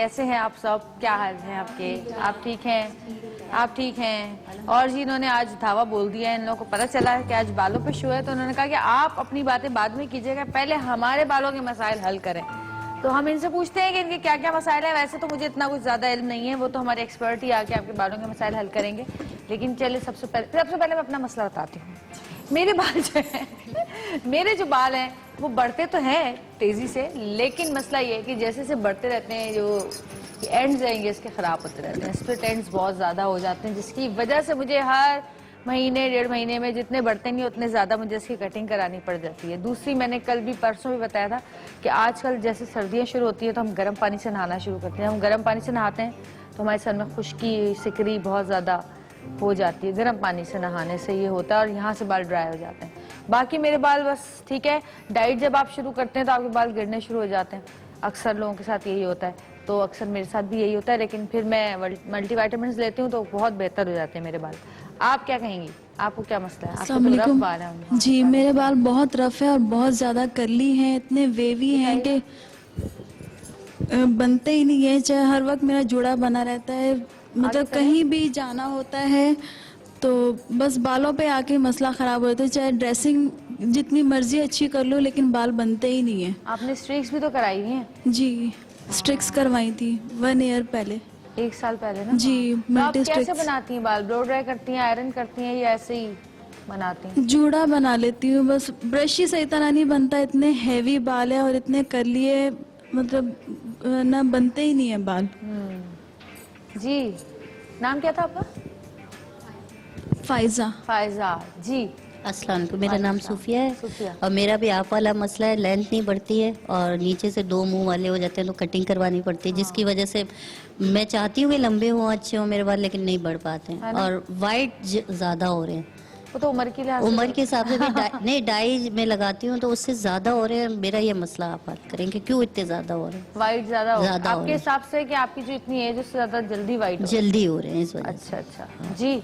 कैसे हैं आप सब? क्या हाल है आपके? आप ठीक हैं? आप ठीक हैं? और जी इन्होंने आज धावा बोल दिया है, इन लोगों को पता चला है कि आज बालों पे शो है, तो उन्होंने कहा कि आप अपनी बातें बाद में कीजिएगा, पहले हमारे बालों के मसाइल हल करें। तो हम इनसे पूछते हैं कि इनके क्या क्या मसाइल है। वैसे तो मुझे इतना कुछ ज्यादा इल्म नहीं है, वो तो हमारे एक्सपर्ट ही आके आपके बालों के मसाइल हल करेंगे। लेकिन चलिए सबसे पहले मैं अपना मसला बताती हूँ। मेरे बाल जो है मेरे जो बाल हैं वो बढ़ते तो हैं तेजी से, लेकिन मसला ये है कि जैसे जैसे बढ़ते रहते हैं जो एंड्स आएंगे इसके खराब होते रहते हैं, स्प्लिट एंड्स बहुत ज्यादा हो जाते हैं, जिसकी वजह से मुझे हर महीने 1.5 महीने में जितने बढ़ते नहीं उतने ज्यादा मुझे इसकी कटिंग करानी पड़ जाती है। दूसरी, मैंने कल भी परसों भी बताया था कि आजकल जैसे सर्दियां शुरू होती है तो हम गर्म पानी से नहाना शुरू करते हैं। हम गर्म पानी से नहाते हैं तो हमारे सर में खुश्की सिकरी बहुत ज्यादा हो जाती है, गर्म पानी से नहाने से ये होता है, और यहाँ से बाल ड्राई हो जाते हैं। बाकी मेरे बाल बस ठीक है। डाइट जब आप शुरू करते हैं तो आपके बाल गिरने शुरू हो जाते हैं, अक्सर लोगों के साथ यही होता है, तो अक्सर मेरे साथ भी यही होता है, लेकिन फिर मैं मल्टीविटामिन्स लेती हूँ तो बहुत बेहतर हो जाते हैं मेरे बाल। आप क्या कहेंगी? आपको क्या मसला है? आपके तो रफ बाल हैं। जी, मेरे बाल बहुत रफ है और बहुत ज्यादा कर्ली हैं, इतने वेवी हैं कि बनते ही नहीं है। चाहे हर वक्त मेरा जोड़ा बना रहता है, मतलब कहीं भी जाना होता है तो बस बालों पे आके मसला खराब होता है। चाहे ड्रेसिंग जितनी मर्जी अच्छी कर लो लेकिन बाल बनते ही नहीं है। आपने स्ट्रिक्स भी तो कराई हुई हैं? जी, स्ट्रिक्स करवाई थी 1 ईयर पहले। 1 साल पहले ना? जी, तो आप मल्टी कैसे स्ट्रिक्स। बनाती हैं बाल? ब्लो ड्राई करती हैं, आयरन करती हैं, या ऐसे ही बनाती हैं? जूड़ा बना लेती हूँ, बस ब्रश ही सही तरह नहीं बनता, इतने हैवी बाल है और इतने कर्ली है, मतलब ना बनते ही नहीं है बाल। जी, नाम क्या था आपका? फायजा। फायजा जी। अस्सलाम वालेकुम, मेरा नाम सूफिया है। सूफिया। और मेरा भी आप वाला मसला है, लेंथ नहीं बढ़ती है और नीचे से 2 मुंह वाले हो जाते हैं तो कटिंग करवानी पड़ती है, जिसकी वजह से मैं चाहती हूँ कि लंबे हों, अच्छे हों मेरे बाल, लेकिन नहीं बढ़ पाते हैं और वाइट ज्यादा हो रहे हैं। वो तो उम्र के लिहाज से, उम्र के हिसाब से भी नहीं, डाई में लगाती हूँ तो उससे ज्यादा हो रहे हैं। मेरा ये मसला आप हल करेंगे, क्यों इतने ज्यादा हो रहे हैं? वाइट ज्यादा हो ज्यादा हो आपके रहे हैं। हिसाब से कि आपकी जो इतनी एज उससे ज्यादा जल्दी वाइट जल्दी हो रहे हैं इस वजह से। अच्छा जी।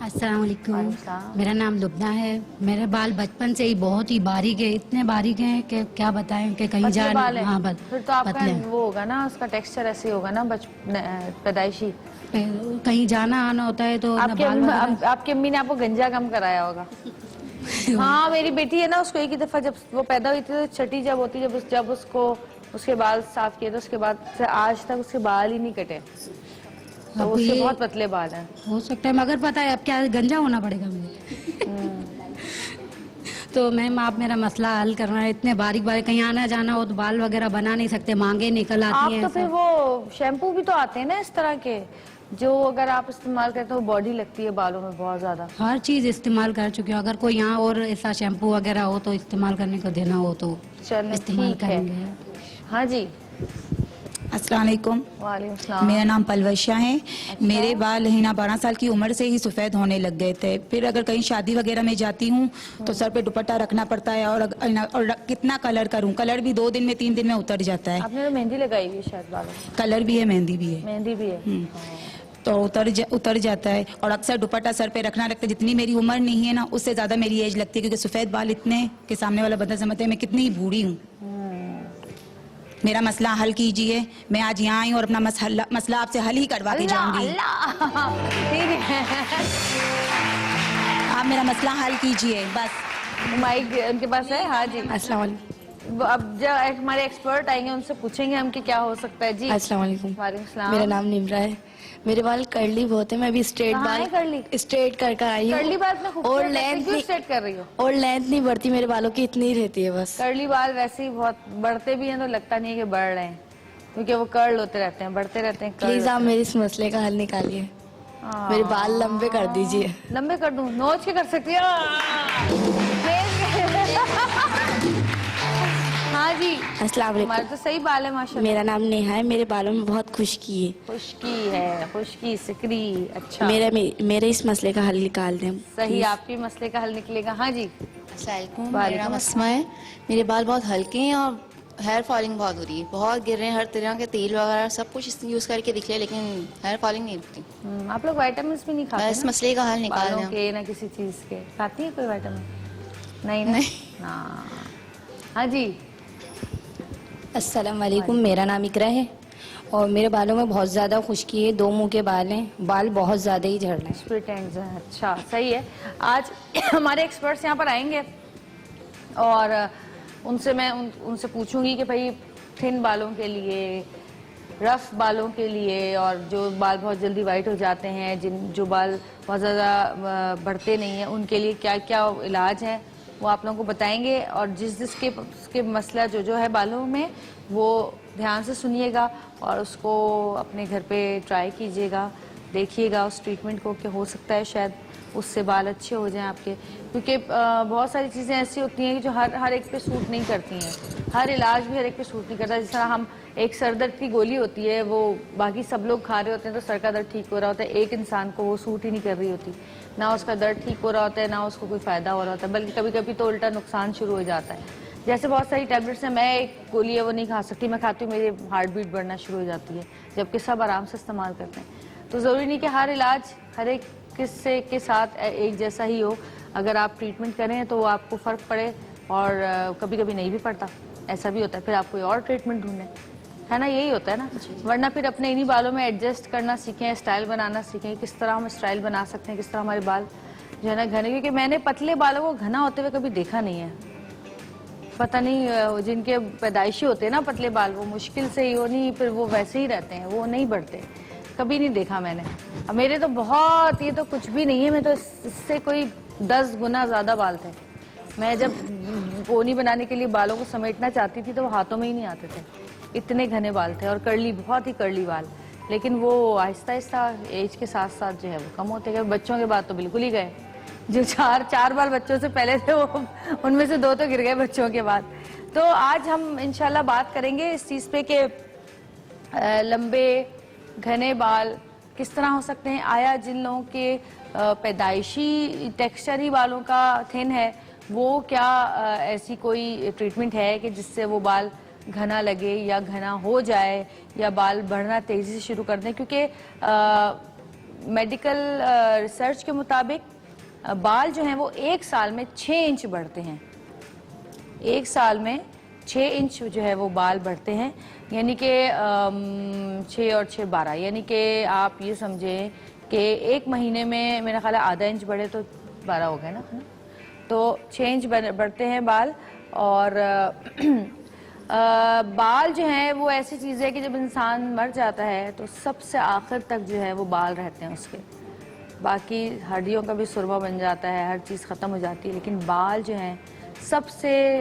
अस्सलाम वालेकुम, वालेकुम। मेरा नाम लुबना है। मेरे बाल बचपन से ही बहुत ही बारीक है, इतने बारीक हैं कि क्या बताएं कि कहीं पतले जान। बाल हैं? हाँ, बस फिर तो आपका पतले। वो होगा ना, उसका टेक्सचर ऐसे होगा ना पैदाइशी। कहीं जाना आना होता है तो आपकी बाल वगैरह- आपकी अम्मी ने आपको गंजा कम कराया होगा। हाँ, मेरी बेटी है ना, उसको एक ही दफा जब वो पैदा हुई थी तो छठी जब होती, जब उसको उसके बाल साफ किए तो उसके बाद से आज तक उसके बाल ही नहीं कटे, तो अब उसके ये बहुत पतले बाल हैं। हो सकता है, मगर पता है अब क्या गंजा होना पड़ेगा मुझे। तो मैम आप मेरा मसला हल करना है। इतने बारीक बारीक कहीं आना जाना हो तो बाल वगैरह बना नहीं सकते, मांगे निकल आप आती तो हैं। फिर वो शैम्पू भी तो आते हैं ना इस तरह के, जो अगर आप इस्तेमाल करते हो बॉडी लगती है बालों में बहुत ज्यादा। हर चीज इस्तेमाल कर चुकी हूँ, अगर कोई यहाँ और ऐसा शैम्पू वगैरह हो तो इस्तेमाल करने को देना हो तो चलो इस्तेमाल ठीक है। करेंगे। हाँ जी। अस्सलाम वालेकुम, वालेकुम सलाम। मेरा नाम पलवशा है। मेरे बाल हिना 12 साल की उम्र से ही सफ़ेद होने लग गए थे। फिर अगर कहीं शादी वगैरह में जाती हूँ तो सर पे दुपट्टा रखना पड़ता है, और कितना कलर करूँ, कलर भी 2 दिन में 3 दिन में उतर जाता है। आपने तो मेहंदी लगाई हुई है शायद बालों में? कलर भी है, मेहंदी भी है। मेहंदी भी है। तो उतर जाता है, और अक्सर दुपट्टा सर पे रखना लगता है। जितनी मेरी उम्र नहीं है ना, उससे ज़्यादा मेरी एज लगती है, क्योंकि सफ़ेद बाल इतने कि सामने वाला बंदा समझते हैं मैं कितनी बूढ़ी हूँ। मेरा मसला हल कीजिए। मैं आज यहाँ आई हूँ और अपना मसला आपसे हल ही करवा के जाऊंगी। ठीक है, आप मेरा मसला हल कीजिए बस। माइक उनके पास है। हाँ जी। अस्सलाम वालेकुम। अब जब हमारे एक्सपर्ट आएंगे उनसे पूछेंगे हम कि क्या हो सकता है। जी अस्सलाम वालेकुम। वालेकुम सलाम। मेरा नाम निम्रा है। मेरे बाल कर्ली बहुत है, मैं भी स्ट्रेट कहाँ है कर्ली? बाल स्ट्रेट कर आई हूँ। कर्ली बाल में और लेंथ क्यों स्ट्रेट कर रही हो? और लेंथ नहीं बढ़ती मेरे बालों की, इतनी ही रहती है बस। कर्ली बाल वैसे ही बहुत बढ़ते भी हैं तो लगता नहीं है कि बढ़ रहे हैं, क्योंकि वो कर्ल होते रहते हैं, बढ़ते रहते हैं। प्लीज आप मेरे इस मसले का हल निकालिए, मेरे बाल लंबे कर दीजिए। लंबे कर दूं? नोच के कर सकती है? हाँ जी। अस्सलाम हमारे वालेकुम। तो सही बाल है माशाल्लाह। मेरा नाम नेहा है। मेरे बालों में बहुत खुश्की है। खुश्की है, खुश्की सिकरी। अच्छा, मेरे इस मसले का हल निकाल दें सही, please। आपके मसले का हल निकलेगा। हाँ जी। अस्सलामुअलैकुम, मेरा नाम अस्मा है। मेरे बाल बहुत हल्के हैं और हेयर फॉलिंग बहुत हो रही है, बहुत गिर रहे हैं। हर तरह के तेल वगैरह सब कुछ यूज करके दिख लिया, लेकिन हेयर फॉलिंग नहीं रुकती। आप लोग विटामिन भी नहीं खाते? इस मसले का हल निकाल बालों दें। के ना किसी चीज के खाती है कोई विटामिन? नहीं ना? हाँ जी। अस्सलाम वालेकुम, मेरा नाम इकरा है और मेरे बालों में बहुत ज़्यादा खुश्की है, 2 मुंह के बाल हैं, बाल बहुत ज़्यादा ही झड़ रहे हैं। स्प्लिट एंड्स हैं, अच्छा सही है। आज हमारे एक्सपर्ट्स यहाँ पर आएंगे और उनसे मैं उनसे पूछूंगी कि भाई थिन बालों के लिए, रफ बालों के लिए, और जो बाल बहुत जल्दी वाइट हो जाते हैं, जो बाल बहुत ज़्यादा बढ़ते नहीं हैं, उनके लिए क्या क्या इलाज है वो आप लोगों को बताएंगे। और जिसके मसला जो है बालों में, वो ध्यान से सुनिएगा और उसको अपने घर पे ट्राई कीजिएगा, देखिएगा उस ट्रीटमेंट को कि हो सकता है शायद उससे बाल अच्छे हो जाएं आपके। क्योंकि बहुत सारी चीज़ें ऐसी होती हैं कि जो हर एक पे सूट नहीं करती हैं, हर इलाज भी हर एक पे सूट नहीं करता। जिस तरह हम एक सर दर्द की गोली होती है, वो बाकी सब लोग खा रहे होते हैं तो सर का दर्द ठीक हो रहा होता है, एक इंसान को वो सूट ही नहीं कर रही होती, ना उसका दर्द ठीक हो रहा होता है, ना उसको कोई फ़ायदा हो रहा होता है, बल्कि कभी कभी तो उल्टा नुकसान शुरू हो जाता है। जैसे बहुत सारी टैबलेट्स हैं, मैं एक गोली है वो नहीं खा सकती, मैं खाती हूँ मेरी हार्ट बीट बढ़ना शुरू हो जाती है, जबकि सब आराम से इस्तेमाल करते हैं। तो ज़रूरी नहीं कि हर इलाज हर एक किस्से के साथ एक जैसा ही हो। अगर आप ट्रीटमेंट करें तो आपको फ़र्क पड़े, और कभी कभी नहीं भी पड़ता, ऐसा भी होता है, फिर आप कोई और ट्रीटमेंट ढूंढें, है ना, यही होता है ना। वरना फिर अपने इन्हीं बालों में एडजस्ट करना सीखें, स्टाइल बनाना सीखें, किस तरह हम स्टाइल बना सकते हैं, किस तरह हमारे बाल जो है ना घने, क्योंकि मैंने पतले बालों को घना होते हुए कभी देखा नहीं है। पता नहीं जिनके पैदाइशी होते हैं ना पतले बाल, वो मुश्किल से ही, वो नहीं, फिर वो वैसे ही रहते हैं, वो नहीं बढ़ते, कभी नहीं देखा मैंने। अब मेरे तो बहुत, ये तो कुछ भी नहीं है, मैं तो इससे कोई 10 गुना ज़्यादा बाल थे। मैं जब पोनी बनाने के लिए बालों को समेटना चाहती थी तो वो हाथों में ही नहीं आते थे, इतने घने बाल थे, और कर्ली, बहुत ही कर्ली बाल। लेकिन वो आहिस्ता आहिस्ता एज के साथ साथ जो है वो कम होते गए। बच्चों के बाद तो बिल्कुल ही गए, जो चार बाल बच्चों से पहले थे वो, उनमें से 2 तो गिर गए बच्चों के बाद। तो आज हम इंशाल्लाह बात करेंगे इस चीज़ पे कि लंबे घने बाल किस तरह हो सकते हैं। आया जिन लोगों के पैदाइशी टेक्सचर ही बालों का थिन है, वो क्या ऐसी कोई ट्रीटमेंट है कि जिससे वो बाल घना लगे या घना हो जाए या बाल बढ़ना तेज़ी से शुरू कर दें। क्योंकि मेडिकल रिसर्च के मुताबिक बाल जो हैं वो 1 साल में 6 इंच बढ़ते हैं, 1 साल में 6 इंच जो है वो बाल बढ़ते हैं, यानी कि 6 और 6 12, यानी कि आप ये समझें कि 1 महीने में मेरा ख्याल है आधा इंच बढ़े तो 12 हो गए ना, तो 6 इंच बढ़ते हैं बाल। और बाल जो हैं वो ऐसी चीज़ है कि जब इंसान मर जाता है तो सबसे आखिर तक जो है वो बाल रहते हैं उसके, बाकी हड्डियों का भी सुरमा बन जाता है, हर चीज़ ख़त्म हो जाती है, लेकिन बाल जो हैं सबसे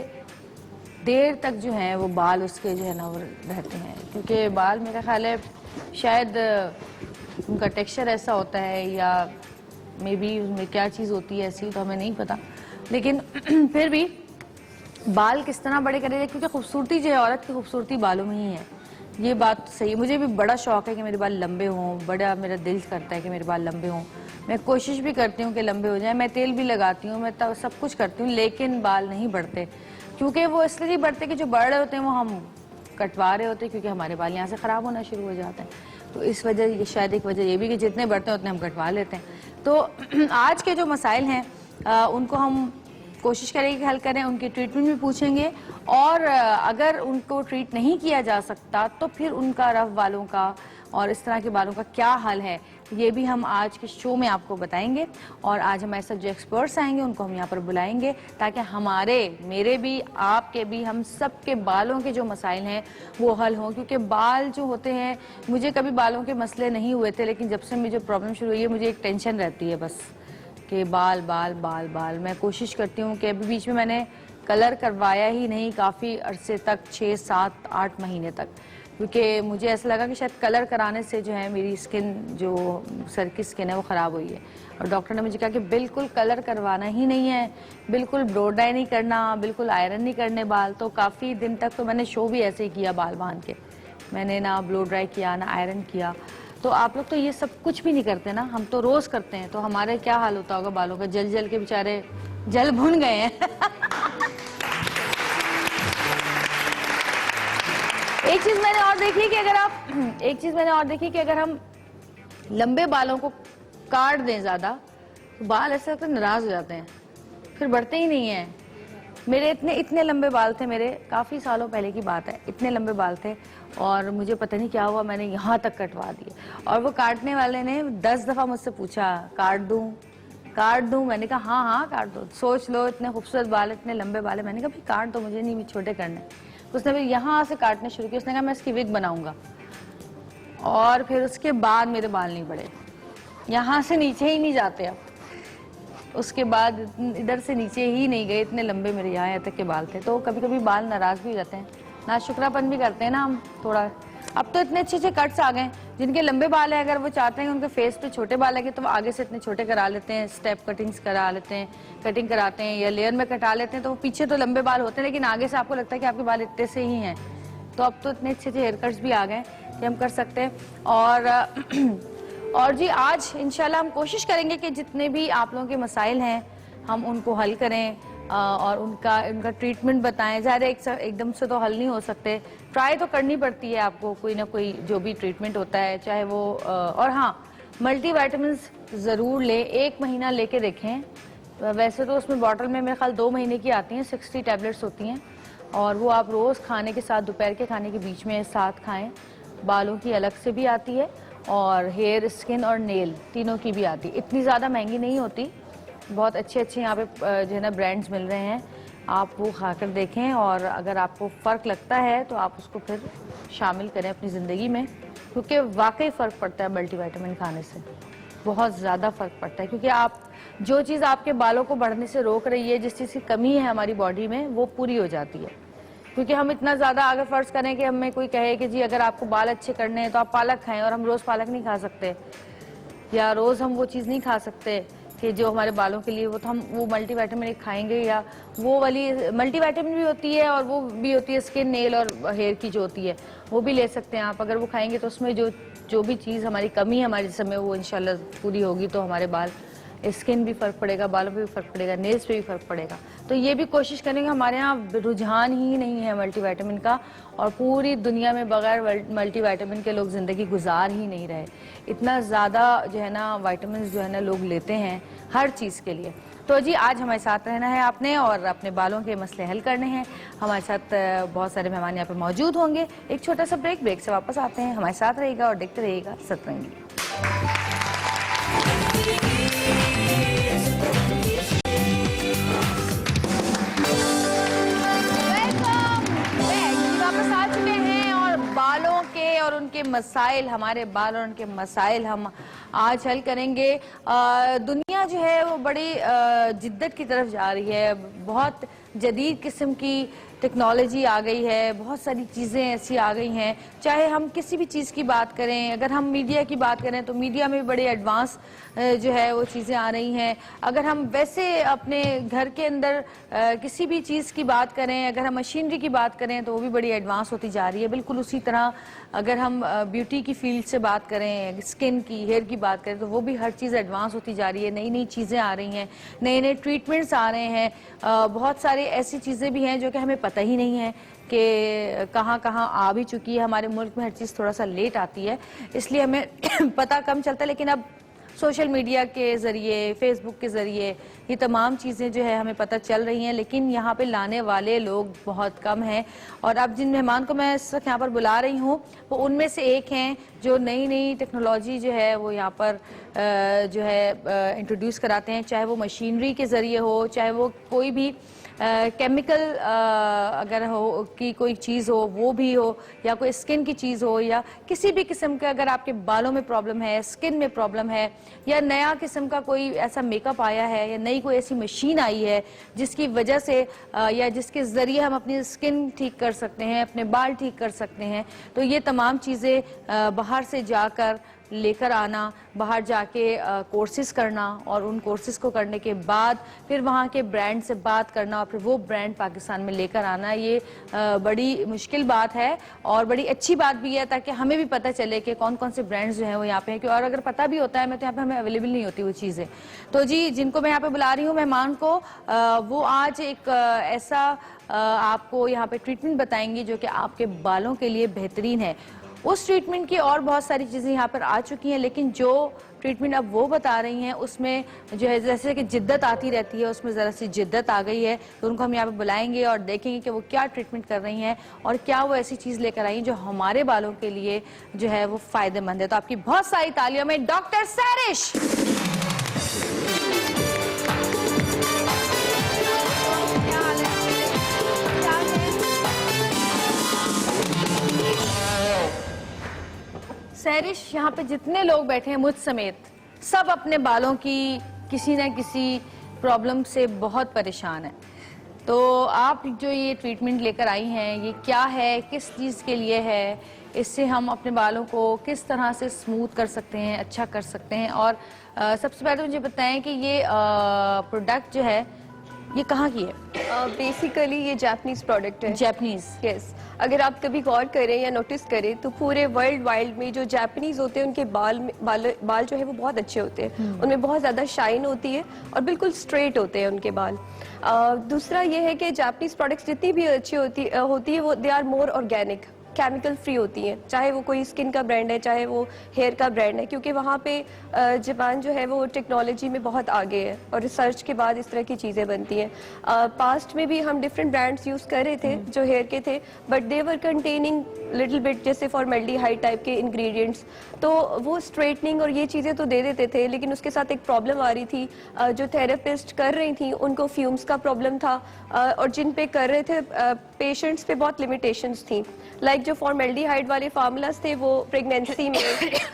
देर तक जो हैं वो बाल उसके जो है ना वो रहते हैं। क्योंकि बाल मेरा ख्याल है शायद उनका टेक्सचर ऐसा होता है, या मे बी उसमें क्या चीज़ होती है ऐसी तो हमें नहीं पता, लेकिन फिर भी बाल किस तरह बड़े करेंगे, क्योंकि खूबसूरती जो है औरत की खूबसूरती बालों में ही है, ये बात सही है। मुझे भी बड़ा शौक है कि मेरे बाल लंबे हों, बड़ा मेरा दिल करता है कि मेरे बाल लंबे हों, मैं कोशिश भी करती हूँ कि लंबे हो जाएं, मैं तेल भी लगाती हूँ, मैं तब सब कुछ करती हूँ, लेकिन बाल नहीं बढ़ते। क्योंकि वो इसलिए नहीं बढ़ते कि जो बढ़ रहे होते हैं वो हम कटवा रहे होते हैं, क्योंकि हमारे बाल यहाँ से ख़राब होना शुरू हो जाते हैं। तो इस वजह, ये शायद एक वजह ये भी कि जितने बढ़ते हैं उतने हम कटवा लेते हैं। तो आज के जो मसाइल हैं उनको हम कोशिश करेंगे कि हल करें, उनकी ट्रीटमेंट भी पूछेंगे, और अगर उनको ट्रीट नहीं किया जा सकता तो फिर उनका रफ बालों का और इस तरह के बालों का क्या हल है, ये भी हम आज के शो में आपको बताएंगे। और आज हमारे साथ जो एक्सपर्ट्स आएंगे उनको हम यहाँ पर बुलाएंगे, ताकि हमारे, मेरे भी, आपके भी, हम सब के बालों के जो मसाइल हैं वो हल हों। क्योंकि बाल जो होते हैं, मुझे कभी बालों के मसले नहीं हुए थे, लेकिन जब से मुझे प्रॉब्लम शुरू हुई है मुझे एक टेंशन रहती है बस कि बाल बाल बाल बाल। मैं कोशिश करती हूँ कि अभी बीच में मैंने कलर करवाया ही नहीं काफ़ी अरसे तक, 6 7 8 महीने तक, क्योंकि मुझे ऐसा लगा कि शायद कलर कराने से जो है मेरी स्किन, जो सर की स्किन है वो ख़राब हुई है। और डॉक्टर ने मुझे कहा कि बिल्कुल कलर करवाना ही नहीं है, बिल्कुल ब्लो ड्राई नहीं करना, बिल्कुल आयरन नहीं करने बाल। तो काफ़ी दिन तक तो मैंने शो भी ऐसे ही किया, बाल बांध के, मैंने ना ब्लो ड्राई किया ना आयरन किया। तो आप लोग तो ये सब कुछ भी नहीं करते ना, हम तो रोज़ करते हैं, तो हमारे क्या हाल होता होगा बालों का, जल जल के बेचारे जल भुन गए हैं। एक चीज़ मैंने और देखी कि अगर हम लंबे बालों को काट दें ज़्यादा तो बाल ऐसा लगता है नाराज़ हो जाते हैं, फिर बढ़ते ही नहीं हैं। मेरे इतने लंबे बाल थे, मेरे काफ़ी सालों पहले की बात है, इतने लंबे बाल थे और मुझे पता नहीं क्या हुआ, मैंने यहाँ तक कटवा दिए। और वो काटने वाले ने 10 दफ़ा मुझसे पूछा काट दूं। मैंने कहा हाँ हाँ काट दो। सोच लो, इतने खूबसूरत बाल, इतने लंबे बाल है। मैंने कहा भाई काट दो, मुझे नहीं छोटे करने। उसने फिर यहाँ से काटने शुरू किए। उसने कहा मैं इसकी विग बनाऊंगा। और फिर उसके बाद मेरे बाल नहीं बढ़े, यहाँ से नीचे ही नहीं जाते अब। उसके बाद इधर से नीचे ही नहीं गए, इतने लंबे मेरे यहाँ तक के बाल थे। तो कभी कभी बाल नाराज भी हो जाते हैं, नाशुक्रापन भी करते हैं ना हम थोड़ा। अब तो इतने अच्छे कट्स आ गए, जिनके लंबे बाल है अगर वो चाहते हैं उनके फेस पे छोटे बाल लगे तो वो आगे से इतने छोटे करा लेते हैं, स्टेप कटिंग्स करा लेते हैं, कटिंग कराते हैं या लेयर में कटा लेते हैं। तो वो पीछे तो लंबे बाल होते हैं लेकिन आगे से आपको लगता है कि आपके बाल इतने से ही हैं। तो अब तो इतने अच्छे हेयर कट्स भी आ गए कि हम कर सकते हैं। और जी आज इंशाल्लाह हम कोशिश करेंगे कि जितने भी आप लोगों के मसाइल हैं हम उनको हल करें और उनका ट्रीटमेंट बताएं। ज़ाहिर है एकदम से तो हल नहीं हो सकते, ट्राई तो करनी पड़ती है आपको, कोई ना कोई जो भी ट्रीटमेंट होता है चाहे वो और हाँ, मल्टीविटामिन्स ज़रूर लें, 1 महीना लेके देखें। वैसे तो उसमें बॉटल में मेरे ख्याल 2 महीने की आती हैं, 60 टैबलेट्स होती हैं और वो आप रोज़ खाने के साथ, दोपहर के खाने के बीच में साथ खाएँ। बालों की अलग से भी आती है और हेयर, स्किन और नेल तीनों की भी आती है। इतनी ज़्यादा महंगी नहीं होती, बहुत अच्छे यहाँ पे जो है ना ब्रांड्स मिल रहे हैं, आप वो खाकर देखें और अगर आपको फ़र्क लगता है तो आप उसको फिर शामिल करें अपनी ज़िंदगी में, क्योंकि वाकई फ़र्क पड़ता है मल्टीविटामिन खाने से, बहुत ज़्यादा फ़र्क पड़ता है। क्योंकि आप जो चीज़ आपके बालों को बढ़ने से रोक रही है, जिस चीज़ की कमी है हमारी बॉडी में, वो पूरी हो जाती है। क्योंकि हम इतना ज़्यादा अगर फ़र्ज़ करें कि हमें कोई कहे कि जी अगर आपको बाल अच्छे करने हैं तो आप पालक खाएं, और हम रोज़ पालक नहीं खा सकते या रोज़ हम वो चीज़ नहीं खा सकते कि जो हमारे बालों के लिए, वो तो हम वो मल्टीविटामिन खाएंगे या वो वाली मल्टीविटामिन भी होती है और वो भी होती है स्किन, नेल और हेयर की जो होती है वो भी ले सकते हैं आप। अगर वो खाएंगे तो उसमें जो भी चीज़ हमारी कमी है हमारे जिस्म में वो इंशाल्लाह पूरी होगी, तो हमारे बाल, स्किन भी फ़र्क पड़ेगा, बालों पे भी फ़र्क पड़ेगा, नेल्स पे भी फ़र्क पड़ेगा। तो ये भी कोशिश करेंगे। हमारे यहाँ रुझान ही नहीं है मल्टीविटामिन का और पूरी दुनिया में बगैर मल्टीविटामिन के लोग ज़िंदगी गुजार ही नहीं रहे। इतना ज़्यादा जो है ना विटामिन जो है ना लोग लेते हैं हर चीज़ के लिए। तो जी आज हमारे साथ रहना है आपने और अपने बालों के मसले हल करने हैं। हमारे साथ बहुत सारे मेहमान यहाँ पे मौजूद होंगे। एक छोटा सा ब्रेक से वापस आते हैं। हमारे साथ रहिएगा और देखते रहिएगा सतरंगी। वापस आ चुके हैं और बालों के और उनके मसाइल, हमारे बाल और उनके मसाइल हम आज हल करेंगे। दुनिया जो है वो बड़ी जिद्दत की तरफ जा रही है, बहुत जदीद किस्म की टेक्नोलॉजी आ गई है, बहुत सारी चीज़ें ऐसी आ गई हैं। चाहे हम किसी भी चीज़ की बात करें, अगर हम मीडिया की बात करें तो मीडिया में बड़े एडवांस जो है वो चीज़ें आ रही हैं। अगर हम वैसे अपने घर के अंदर किसी भी चीज़ की बात करें, अगर हम मशीनरी की बात करें तो वो भी बड़ी एडवांस होती जा रही है। बिल्कुल उसी तरह अगर हम ब्यूटी की फील्ड से बात करें, स्किन की, हेयर की बात करें तो वो भी हर चीज़ एडवांस होती जा रही है। नई नई चीज़ें आ रही हैं, नए नए ट्रीटमेंट्स आ रहे हैं। बहुत सारी ऐसी चीज़ें भी हैं जो कि हमें पता ही नहीं है कि कहाँ कहाँ आ भी चुकी है। हमारे मुल्क में हर चीज़ थोड़ा सा लेट आती है, इसलिए हमें पता कम चलता है। लेकिन अब सोशल मीडिया के ज़रिए, फेसबुक के ज़रिए ये तमाम चीज़ें जो है हमें पता चल रही हैं, लेकिन यहाँ पे लाने वाले लोग बहुत कम हैं। और अब जिन मेहमान को मैं इस वक्त यहाँ पर बुला रही हूँ वो उनमें से एक हैं जो नई नई टेक्नोलॉजी जो है वो यहाँ पर जो है इंट्रोड्यूस कराते हैं, चाहे वो मशीनरी के ज़रिए हो, चाहे वो कोई भी केमिकल अगर हो की कोई चीज़ हो वो भी हो, या कोई स्किन की चीज़ हो, या किसी भी किस्म के अगर आपके बालों में प्रॉब्लम है, स्किन में प्रॉब्लम है, या नया किस्म का कोई ऐसा मेकअप आया है, या नई कोई ऐसी मशीन आई है जिसकी वजह से या जिसके ज़रिए हम अपनी स्किन ठीक कर सकते हैं, अपने बाल ठीक कर सकते हैं, तो ये तमाम चीज़ें बाहर से जाकर लेकर आना, बाहर जाके कोर्सेज करना और उन कोर्सेज को करने के बाद फिर वहाँ के ब्रांड से बात करना और फिर वो ब्रांड पाकिस्तान में लेकर आना, ये बड़ी मुश्किल बात है और बड़ी अच्छी बात भी है, ताकि हमें भी पता चले कि कौन कौन से ब्रांड्स जो हैं वो यहाँ पे हैं। और अगर पता भी होता है मैं तो यहाँ पे हमें अवेलेबल नहीं होती वो चीज़ें। तो जी जिनको मैं यहाँ पे बुला रही हूँ मेहमान को, वो आज एक ऐसा आपको यहाँ पे ट्रीटमेंट बताएंगी जो कि आपके बालों के लिए बेहतरीन है। उस ट्रीटमेंट की और बहुत सारी चीज़ें यहाँ पर आ चुकी हैं, लेकिन जो ट्रीटमेंट अब वो बता रही हैं, उसमें जो है जैसे कि जिद्दत आती रहती है, उसमें ज़रा सी जिद्दत आ गई है, तो उनको हम यहाँ पे बुलाएंगे और देखेंगे कि वो क्या ट्रीटमेंट कर रही हैं और क्या वो ऐसी चीज़ लेकर आई हैं जो हमारे बालों के लिए जो है वो फ़ायदेमंद है। तो आपकी बहुत सारी तालियों में डॉक्टर सैरिश। सैरिश, यहाँ पे जितने लोग बैठे हैं मुझ समेत, सब अपने बालों की किसी न किसी प्रॉब्लम से बहुत परेशान है। तो आप जो ये ट्रीटमेंट लेकर आई हैं, ये क्या है, किस चीज़ के लिए है, इससे हम अपने बालों को किस तरह से स्मूथ कर सकते हैं, अच्छा कर सकते हैं, और सबसे पहले मुझे बताएं कि ये प्रोडक्ट जो है ये कहाँ की है? बेसिकली ये जापानीज प्रोडक्ट है। जापानीज? यस। अगर आप कभी गौर करें या नोटिस करें तो पूरे वर्ल्ड वाइड में जो जापानीज होते हैं उनके बाल जो है वो बहुत अच्छे होते हैं, उनमें बहुत ज़्यादा शाइन होती है और बिल्कुल स्ट्रेट होते हैं उनके बाल। दूसरा ये है कि जापानीज प्रोडक्ट्स जितनी भी अच्छी होती है वो they are more organic, chemical free होती हैं, चाहे वो कोई स्किन का ब्रांड है चाहे वो हेयर का ब्रांड है, क्योंकि वहाँ पे जापान जो है वो टेक्नोलॉजी में बहुत आगे है और रिसर्च के बाद इस तरह की चीज़ें बनती हैं। पास्ट में भी हम डिफरेंट ब्रांड्स यूज़ कर रहे थे जो हेयर के थे, but they were containing little bit जैसे फॉर्मेल्डिहाइड टाइप के इंग्रेडिएंट्स, तो वो स्ट्रेटनिंग और ये चीज़ें तो दे देते थे, लेकिन उसके साथ एक प्रॉब्लम आ रही थी। जो थेरेपिस्ट कर रही थी उनको फ्यूम्स का प्रॉब्लम था, और जिन पे कर रहे थे पेशेंट्स पे बहुत लिमिटेशंस थी। लाइक जो फॉर्मेल्डिहाइड वाले फार्मूलास थे वो प्रेगनेंसी में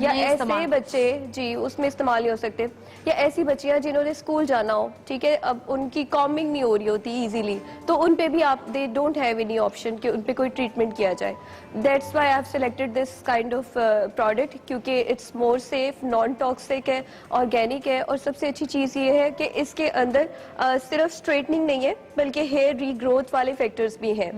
या ऐसे बच्चे जी उसमें इस्तेमाल नहीं हो सकते, या ऐसी बच्चियां जिन्होंने स्कूल जाना हो, ठीक है, अब उनकी कॉमिंग नहीं हो रही होती इजीली, तो उन पे भी आप they don't have any option कि उन पे कोई ट्रीटमेंट किया जाए। That's why I have selected this kind of product, क्योंकि it's more safe, non toxic है, ऑर्गेनिक है, और सबसे अच्छी चीज़ ये है कि इसके अंदर सिर्फ स्ट्रेटनिंग नहीं है बल्कि हेयर रीग्रोथ वाले फैक्टर्स भी हैं,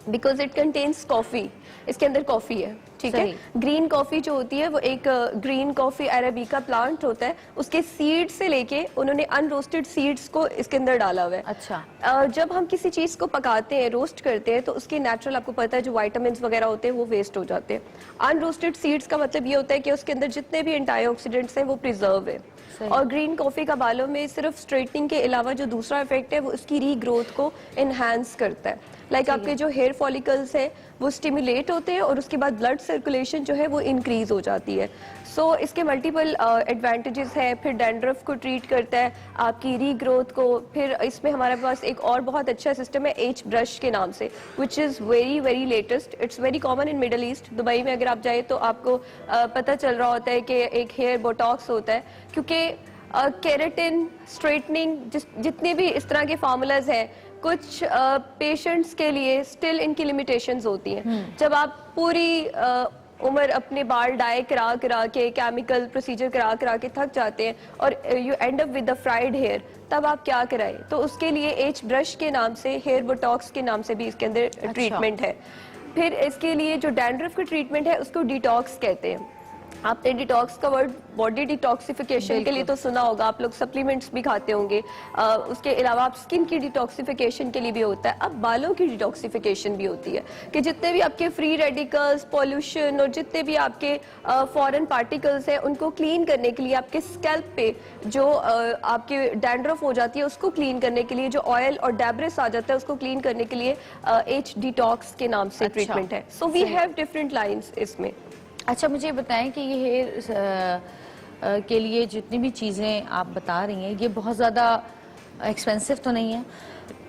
बिकॉज इट कंटेन्स कॉफी, इसके अंदर कॉफी है, ठीक है। ग्रीन कॉफी जो होती है वो एक ग्रीन कॉफी अरेबिका प्लांट होता है, उसके सीड से लेके उन्होंने अनरोस्टेड सीड्स को इसके अंदर डाला हुआ है। अच्छा। जब हम किसी चीज को पकाते हैं, रोस्ट करते हैं, तो उसके नेचुरल आपको पता है जो विटामिन वगैरह होते हैं वो वेस्ट हो जाते हैं। अनरोस्टेड सीड्स का मतलब ये होता है कि उसके अंदर जितने भी एंटीऑक्सीडेंट्स हैं वो प्रिजर्व है। और ग्रीन कॉफी का बालों में सिर्फ स्ट्रेटनिंग के अलावा जो दूसरा इफेक्ट है वो उसकी रीग्रोथ को एनहांस करता है। लाइक आपके जो हेयर फॉलिकल्स हैं वो स्टिमुलेट होते हैं और उसके बाद ब्लड सर्कुलेशन जो है वो इंक्रीज हो जाती है। सो इसके मल्टीपल एडवांटेजेस हैं। फिर डैंड्रफ को ट्रीट करता है, आपकी रीग्रोथ को। फिर इसमें हमारे पास एक और बहुत अच्छा सिस्टम है एच ब्रश के नाम से, which is very very latest. It's very common in middle east. Dubai में अगर आप जाए तो आपको पता चल रहा होता है कि एक हेयर बोटॉक्स होता है, क्योंकि केराटिन, स्ट्रेटनिंग, जितने भी इस तरह के फार्मूलाज हैं, कुछ पेशेंट्स के लिए स्टिल इनकी लिमिटेशंस होती हैं। जब आप पूरी उम्र अपने बाल डाई करा के केमिकल प्रोसीजर करा के थक जाते हैं और you end up with the fried hair, तब आप क्या कराएं? तो उसके लिए एच ब्रश के नाम से, हेयर बोटॉक्स के नाम से भी इसके अंदर ट्रीटमेंट है। फिर इसके लिए जो डैंड्रफ का ट्रीटमेंट है उसको डिटॉक्स कहते हैं। आपने डिटॉक्स का वर्ड बॉडी डिटॉक्सिफिकेशन के लिए तो सुना होगा, आप लोग सप्लीमेंट्स भी खाते होंगे। उसके अलावा आप स्किन की डिटॉक्सिफिकेशन के लिए भी होता है। अब बालों की डिटॉक्सिफिकेशन भी होती है कि जितने भी आपके फ्री रेडिकल्स, पॉल्यूशन और जितने भी आपके फॉरेन पार्टिकल्स हैं उनको क्लीन करने के लिए, आपके स्कैल्प पे जो आपके डैंड्रफ हो जाती है उसको क्लीन करने के लिए, जो ऑयल और डेब्रिस आ जाता है उसको क्लीन करने के लिए एच डिटॉक्स के नाम से ट्रीटमेंट है। So we have different lines इसमें। अच्छा, मुझे बताएं कि ये हेयर के लिए जितनी भी चीज़ें आप बता रही हैं ये बहुत ज़्यादा एक्सपेंसिव तो नहीं है?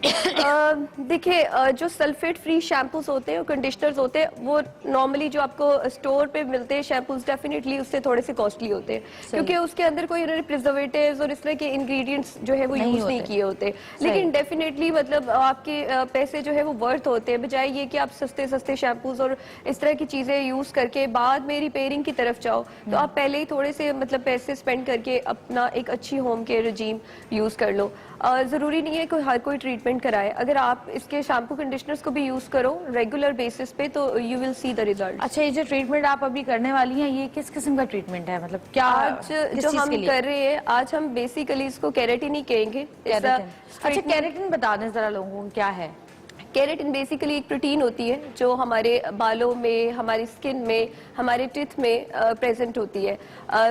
देखिए, जो सल्फेट फ्री शैम्पूज होते हैं और कंडीशनर्स होते हैं वो नॉर्मली जो आपको स्टोर पे मिलते हैं शैम्पूज, डेफिनेटली उससे थोड़े से कॉस्टली होते हैं, क्योंकि उसके अंदर कोई इन्होंने प्रिजर्वेटिव्स और इस तरह के इंग्रेडिएंट्स जो है वो यूज नहीं किए होते। लेकिन डेफिनेटली मतलब आपके पैसे जो है वो वर्थ होते हैं, बजाय ये कि आप सस्ते सस्ते शैम्पूज और इस तरह की चीजें यूज करके बाद में रिपेयरिंग की तरफ जाओ। तो आप पहले ही थोड़े से मतलब पैसे स्पेंड करके अपना एक अच्छी होम केयर रजीम यूज कर लो। जरूरी नहीं है कि हर कोई ट्रीटमेंट कराए। अगर आप इसके शैम्पू कंडीशनर्स को भी यूज करो रेगुलर बेसिस पे तो you will see the result. अच्छा, ये जो ट्रीटमेंट आप अभी करने वाली हैं ये किस किस्म का ट्रीटमेंट है? मतलब क्या आज जो हम कर रहे हैं, आज हम बेसिकली इसको केराटिन ही कहेंगे। अच्छा, केराटिन बता दें जरा लोगों को क्या है। केराटिन बेसिकली एक प्रोटीन होती है जो हमारे बालों में, हमारी स्किन में, हमारे टीथ में प्रेजेंट होती है।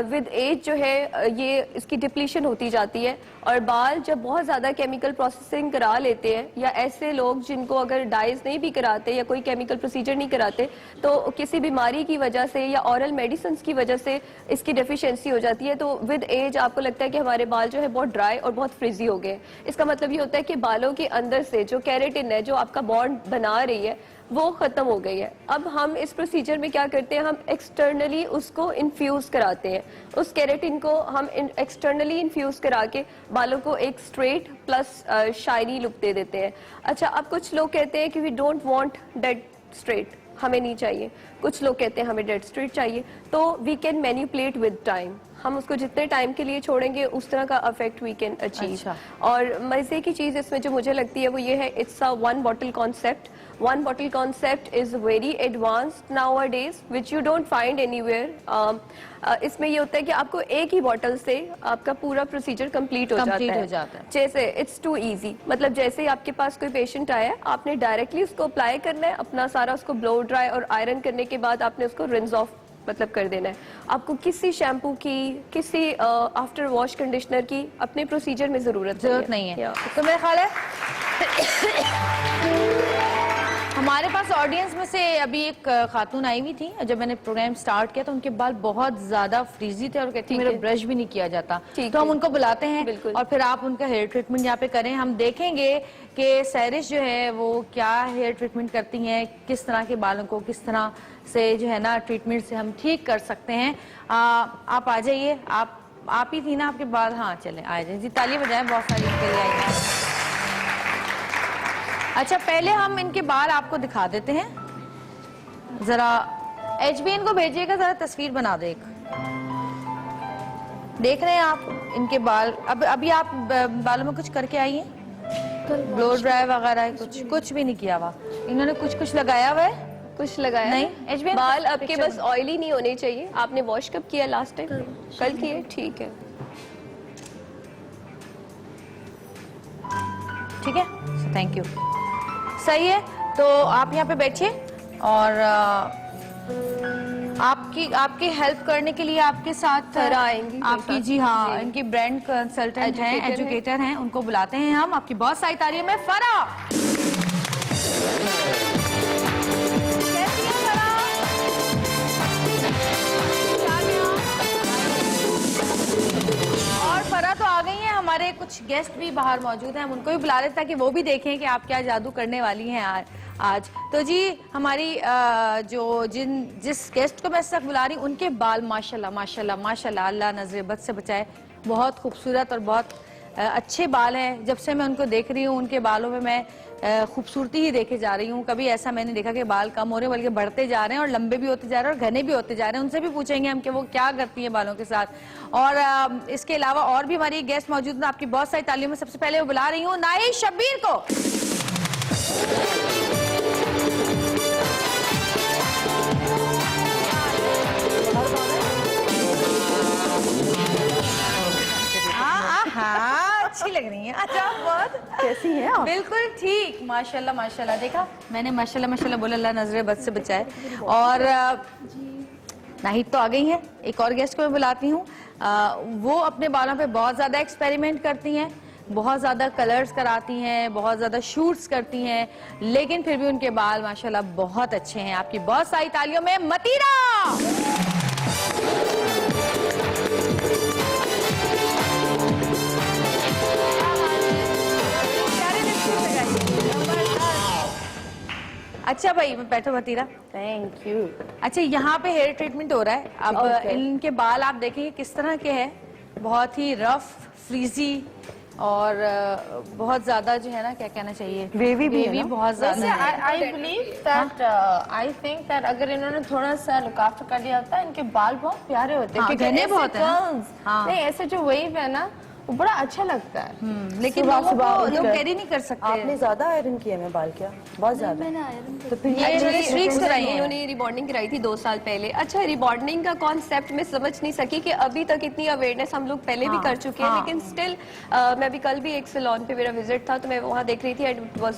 विद एज जो है ये इसकी डिप्लीशन होती जाती है और बाल जब बहुत ज़्यादा केमिकल प्रोसेसिंग करा लेते हैं, या ऐसे लोग जिनको अगर डाइज नहीं भी कराते या कोई केमिकल प्रोसीजर नहीं कराते, तो किसी बीमारी की वजह से या ऑरल मेडिसिन की वजह से इसकी डेफिशिएंसी हो जाती है। तो विद एज आपको लगता है कि हमारे बाल जो है बहुत ड्राई और बहुत फ्रिजी हो गए। इसका मतलब ये होता है कि बालों के अंदर से जो केराटिन है, जो आपका बॉन्ड बना रही है, वो खत्म हो गई है। अब हम इस प्रोसीजर में क्या करते हैं, हम एक्सटर्नली उसको इन्फ्यूज कराते हैं। उस केराटिन को हम एक्सटर्नली इन्फ्यूज करा के बालों को एक स्ट्रेट प्लस शाइनी लुक दे देते हैं। अच्छा, अब कुछ लोग कहते हैं कि we don't want dead straight, हमें नहीं चाहिए। कुछ लोग कहते हैं हमें डेड स्ट्रेट चाहिए। तो we can manipulate with time, हम उसको जितने टाइम के लिए छोड़ेंगे उस तरह का इफेक्ट वी कैन अचीव। और मजे की चीज इसमें जो मुझे लगती है वो ये है, it's a one bottle concept. One bottle concept is very advanced nowadays which you don't find anywhere. इसमें ये होता है कि आपको एक ही बॉटल से आपका पूरा प्रोसीजर कंप्लीट हो जाता है। जैसे इट्स टू इजी, मतलब जैसे ही आपके पास कोई पेशेंट आया, आपने डायरेक्टली उसको अप्लाई करना है, अपना सारा उसको ब्लो ड्राई और आयरन करने के बाद आपने उसको रिंस ऑफ मतलब कर देना है। आपको किसी शैम्पू की, किसी आफ्टर वॉश कंडीशनर की अपने प्रोसीजर में जरूरत नहीं है। तो मेरा ख्याल है हमारे पास ऑडियंस में से अभी एक खातून आई हुई थी, जब मैंने प्रोग्राम स्टार्ट किया तो उनके बाल बहुत ज्यादा फ्रीजी थे और कहती मेरा ब्रश भी नहीं किया जाता। तो हम उनको बुलाते हैं और फिर आप उनका हेयर ट्रीटमेंट यहाँ पे करें। हम देखेंगे कि सैरिश जो है वो क्या हेयर ट्रीटमेंट करती हैं, किस तरह के बालों को किस तरह से जो है ना ट्रीटमेंट से हम ठीक कर सकते हैं। आप आ जाइए, आप ही थी ना आपके बाल, हाँ चले आ जाइए जी, ताली बजाएं, बहुत सारी इनके लिए आई हैं। अच्छा, पहले हम इनके बाल आपको दिखा देते हैं, जरा HBN को भेजिएगा, जरा तस्वीर बना दे। देख रहे हैं आप इनके बाल, अभी आप बालों में कुछ करके आई हैं, ब्लो ड्राई वगैरह कुछ भी नहीं किया हुआ, इन्होंने कुछ लगाया हुआ है, कुछ लगाया नहीं। HBN बाल आपके बस ऑयली नहीं होने चाहिए। आपने वॉश कब किया लास्ट टाइम? कल किए, ठीक है ठीक है, थैंक यू, सही है। तो आप यहाँ पे बैठिए और आपकी हेल्प करने के लिए आपके साथ आएंगी आपकी, जी हाँ, इनकी ब्रांड कंसल्टेंट हैं, एजुकेटर हैं, उनको बुलाते हैं हम। आपकी बहुत सारी तारीफ में फरा, कैसी है फरा? और फरा तो आ गई हैं, हमारे कुछ गेस्ट भी बाहर मौजूद हैं, हम उनको भी बुला रहे ताकि वो भी देखें कि आप क्या जादू करने वाली हैं आज। तो जी हमारी जिस गेस्ट को मैं इस वक्त बुला रही हूँ, उनके बाल माशाल्लाह माशाल्लाह माशाल्लाह, अल्लाह नजर बद से बचाए, बहुत खूबसूरत और बहुत अच्छे बाल हैं। जब से मैं उनको देख रही हूँ, उनके बालों में मैं खूबसूरती ही देखे जा रही हूँ। कभी ऐसा मैंने देखा कि बाल कम हो रहे हैं, बल्कि बढ़ते जा रहे हैं और लंबे भी होते जा रहे हैं और घने भी होते जा रहे हैं। उनसे भी पूछेंगे हम कि वो क्या करती हैं बालों के साथ। और इसके अलावा और भी हमारी गेस्ट मौजूद हैं, आपकी बहुत सारी तालियों में सबसे पहले बुला रही हूँ नाहिद शब्बीर को। हाँ, अच्छी लग रही है। अच्छा, बहुत कैसी है आप? बिल्कुल ठीक, माशाल्लाह माशाल्लाह। देखा मैंने माशाल्लाह माशाल्लाह बोला, अल्लाह नजरे बद से बचाए। और नाहिद तो आ गई हैं, एक और गेस्ट को मैं बुलाती हूँ। वो अपने बालों पे बहुत ज़्यादा एक्सपेरिमेंट करती हैं, बहुत ज़्यादा कलर्स कराती हैं, बहुत ज़्यादा शूट्स करती हैं, लेकिन फिर भी उनके बाल माशाल्लाह बहुत अच्छे हैं। आपकी बहुत सारी तालियों में मतीरा। अच्छा भाई, बैठो मतीरा। Thank you. अच्छा, यहाँ पे हेयर ट्रीटमेंट हो रहा है। अब इनके बाल आप देखेंगे किस तरह के हैं, बहुत ही रफ, फ्रीजी और बहुत ज्यादा जो है ना, क्या कहना चाहिए, वेवी भी बहुत ज्यादा। I believe that, I think that अगर इन्होंने थोड़ा सा लुक आफ्टर कर लिया होता है, इनके बाल बहुत प्यारे होते हैं। हाँ, घने बहुत हैं। नहीं, ऐसे जो वेव है ना, वो बड़ा अच्छा लगता है। लेकिन सुबह लोगों सुबह को उठकर। लोग कैरी नहीं कर सकते। आपने ज्यादा आयरन किए हैं बाल क्या? बहुत ज्यादा। तो फिर ये मैंने streaks कराई हैं। इन्होंने रिबॉन्डिंग कराई थी 2 साल पहले। अच्छा, रिबॉन्डिंग का कॉन्सेप्ट मैं समझ नहीं सकी कि अभी तक इतनी अवेयरनेस हम लोग पहले भी कर चुके हैं, लेकिन स्टिल मैं अभी कल भी एक सैलून पे मेरा विजिट था, तो मैं वहाँ देख रही थी and it was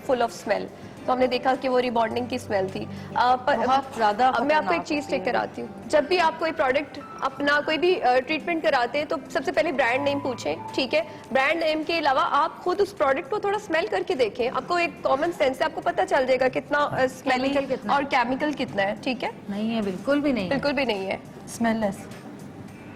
full of smell. तो हमने देखा कि वो रिबॉन्डिंग की स्मेल थी। बहुत ज्यादा अब मैं आपको एक खतरनाक चीज होती चेक है। कराती हूँ। जब भी आप कोई प्रोडक्ट अपना कोई भी ट्रीटमेंट कराते हैं तो सबसे पहले ब्रांड नेम पूछें, ठीक है? ब्रांड नेम के अलावा आप खुद उस प्रोडक्ट को थोड़ा स्मेल करके देखें। आपको एक कॉमन सेंस से आपको पता चल जाएगा कितना स्मेलिंग Chemical कितना और केमिकल कितना है, ठीक है? नहीं है, बिल्कुल भी नहीं है। बिल्कुल भी नहीं है, स्मेललेस।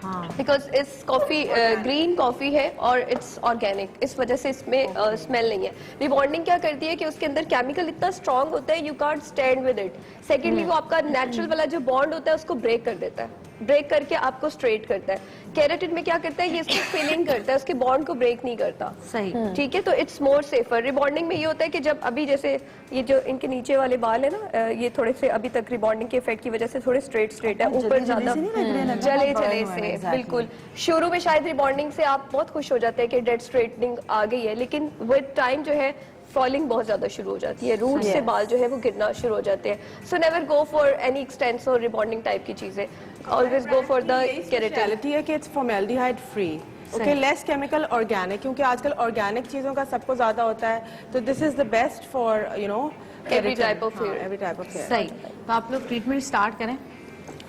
हाँ, बिकॉज इस कॉफी ग्रीन कॉफी है और इट्स ऑर्गेनिक, इस वजह से इसमें स्मेल नहीं है। रिबॉन्डिंग क्या करती है कि उसके अंदर केमिकल इतना स्ट्रांग होता है, you can't stand with it. Secondly वो आपका नेचुरल वाला जो बॉन्ड होता है उसको ब्रेक कर देता है, ब्रेक करके आपको स्ट्रेट करता है। केराटिन में क्या करता है, ये इसको फिलिंग करता है, उसके बॉन्ड को ब्रेक नहीं करता। सही। ठीक है, तो इट्स मोर सेफर। रिबॉन्डिंग में ये होता है कि जब अभी जैसे ये जो इनके नीचे वाले बाल है ना, ये थोड़े से अभी तक रिबॉन्डिंग के इफेक्ट की वजह से थोड़े स्ट्रेट है, ऊपर ज्यादा जले जले से। बिल्कुल, शुरू में शायद रिबॉन्डिंग से आप बहुत खुश हो जाते हैं कि डेड स्ट्रेटनिंग आ गई है, लेकिन विद टाइम जो है फॉलिंग बहुत ज्यादा शुरू हो जाती है, रूट से बाल जो है वो गिरना शुरू हो जाते हैं। So never go for any extensive rebonding type की चीजें, always go for the keratin. Reality है कि it's formaldehyde free, okay, less chemical, organic, क्योंकि आजकल ऑर्गेनिक चीजों का सबको ज्यादा होता है, तो this is the best for you know Every type of hair. Every type of hair. सही। तो आप लोग ट्रीटमेंट स्टार्ट करें,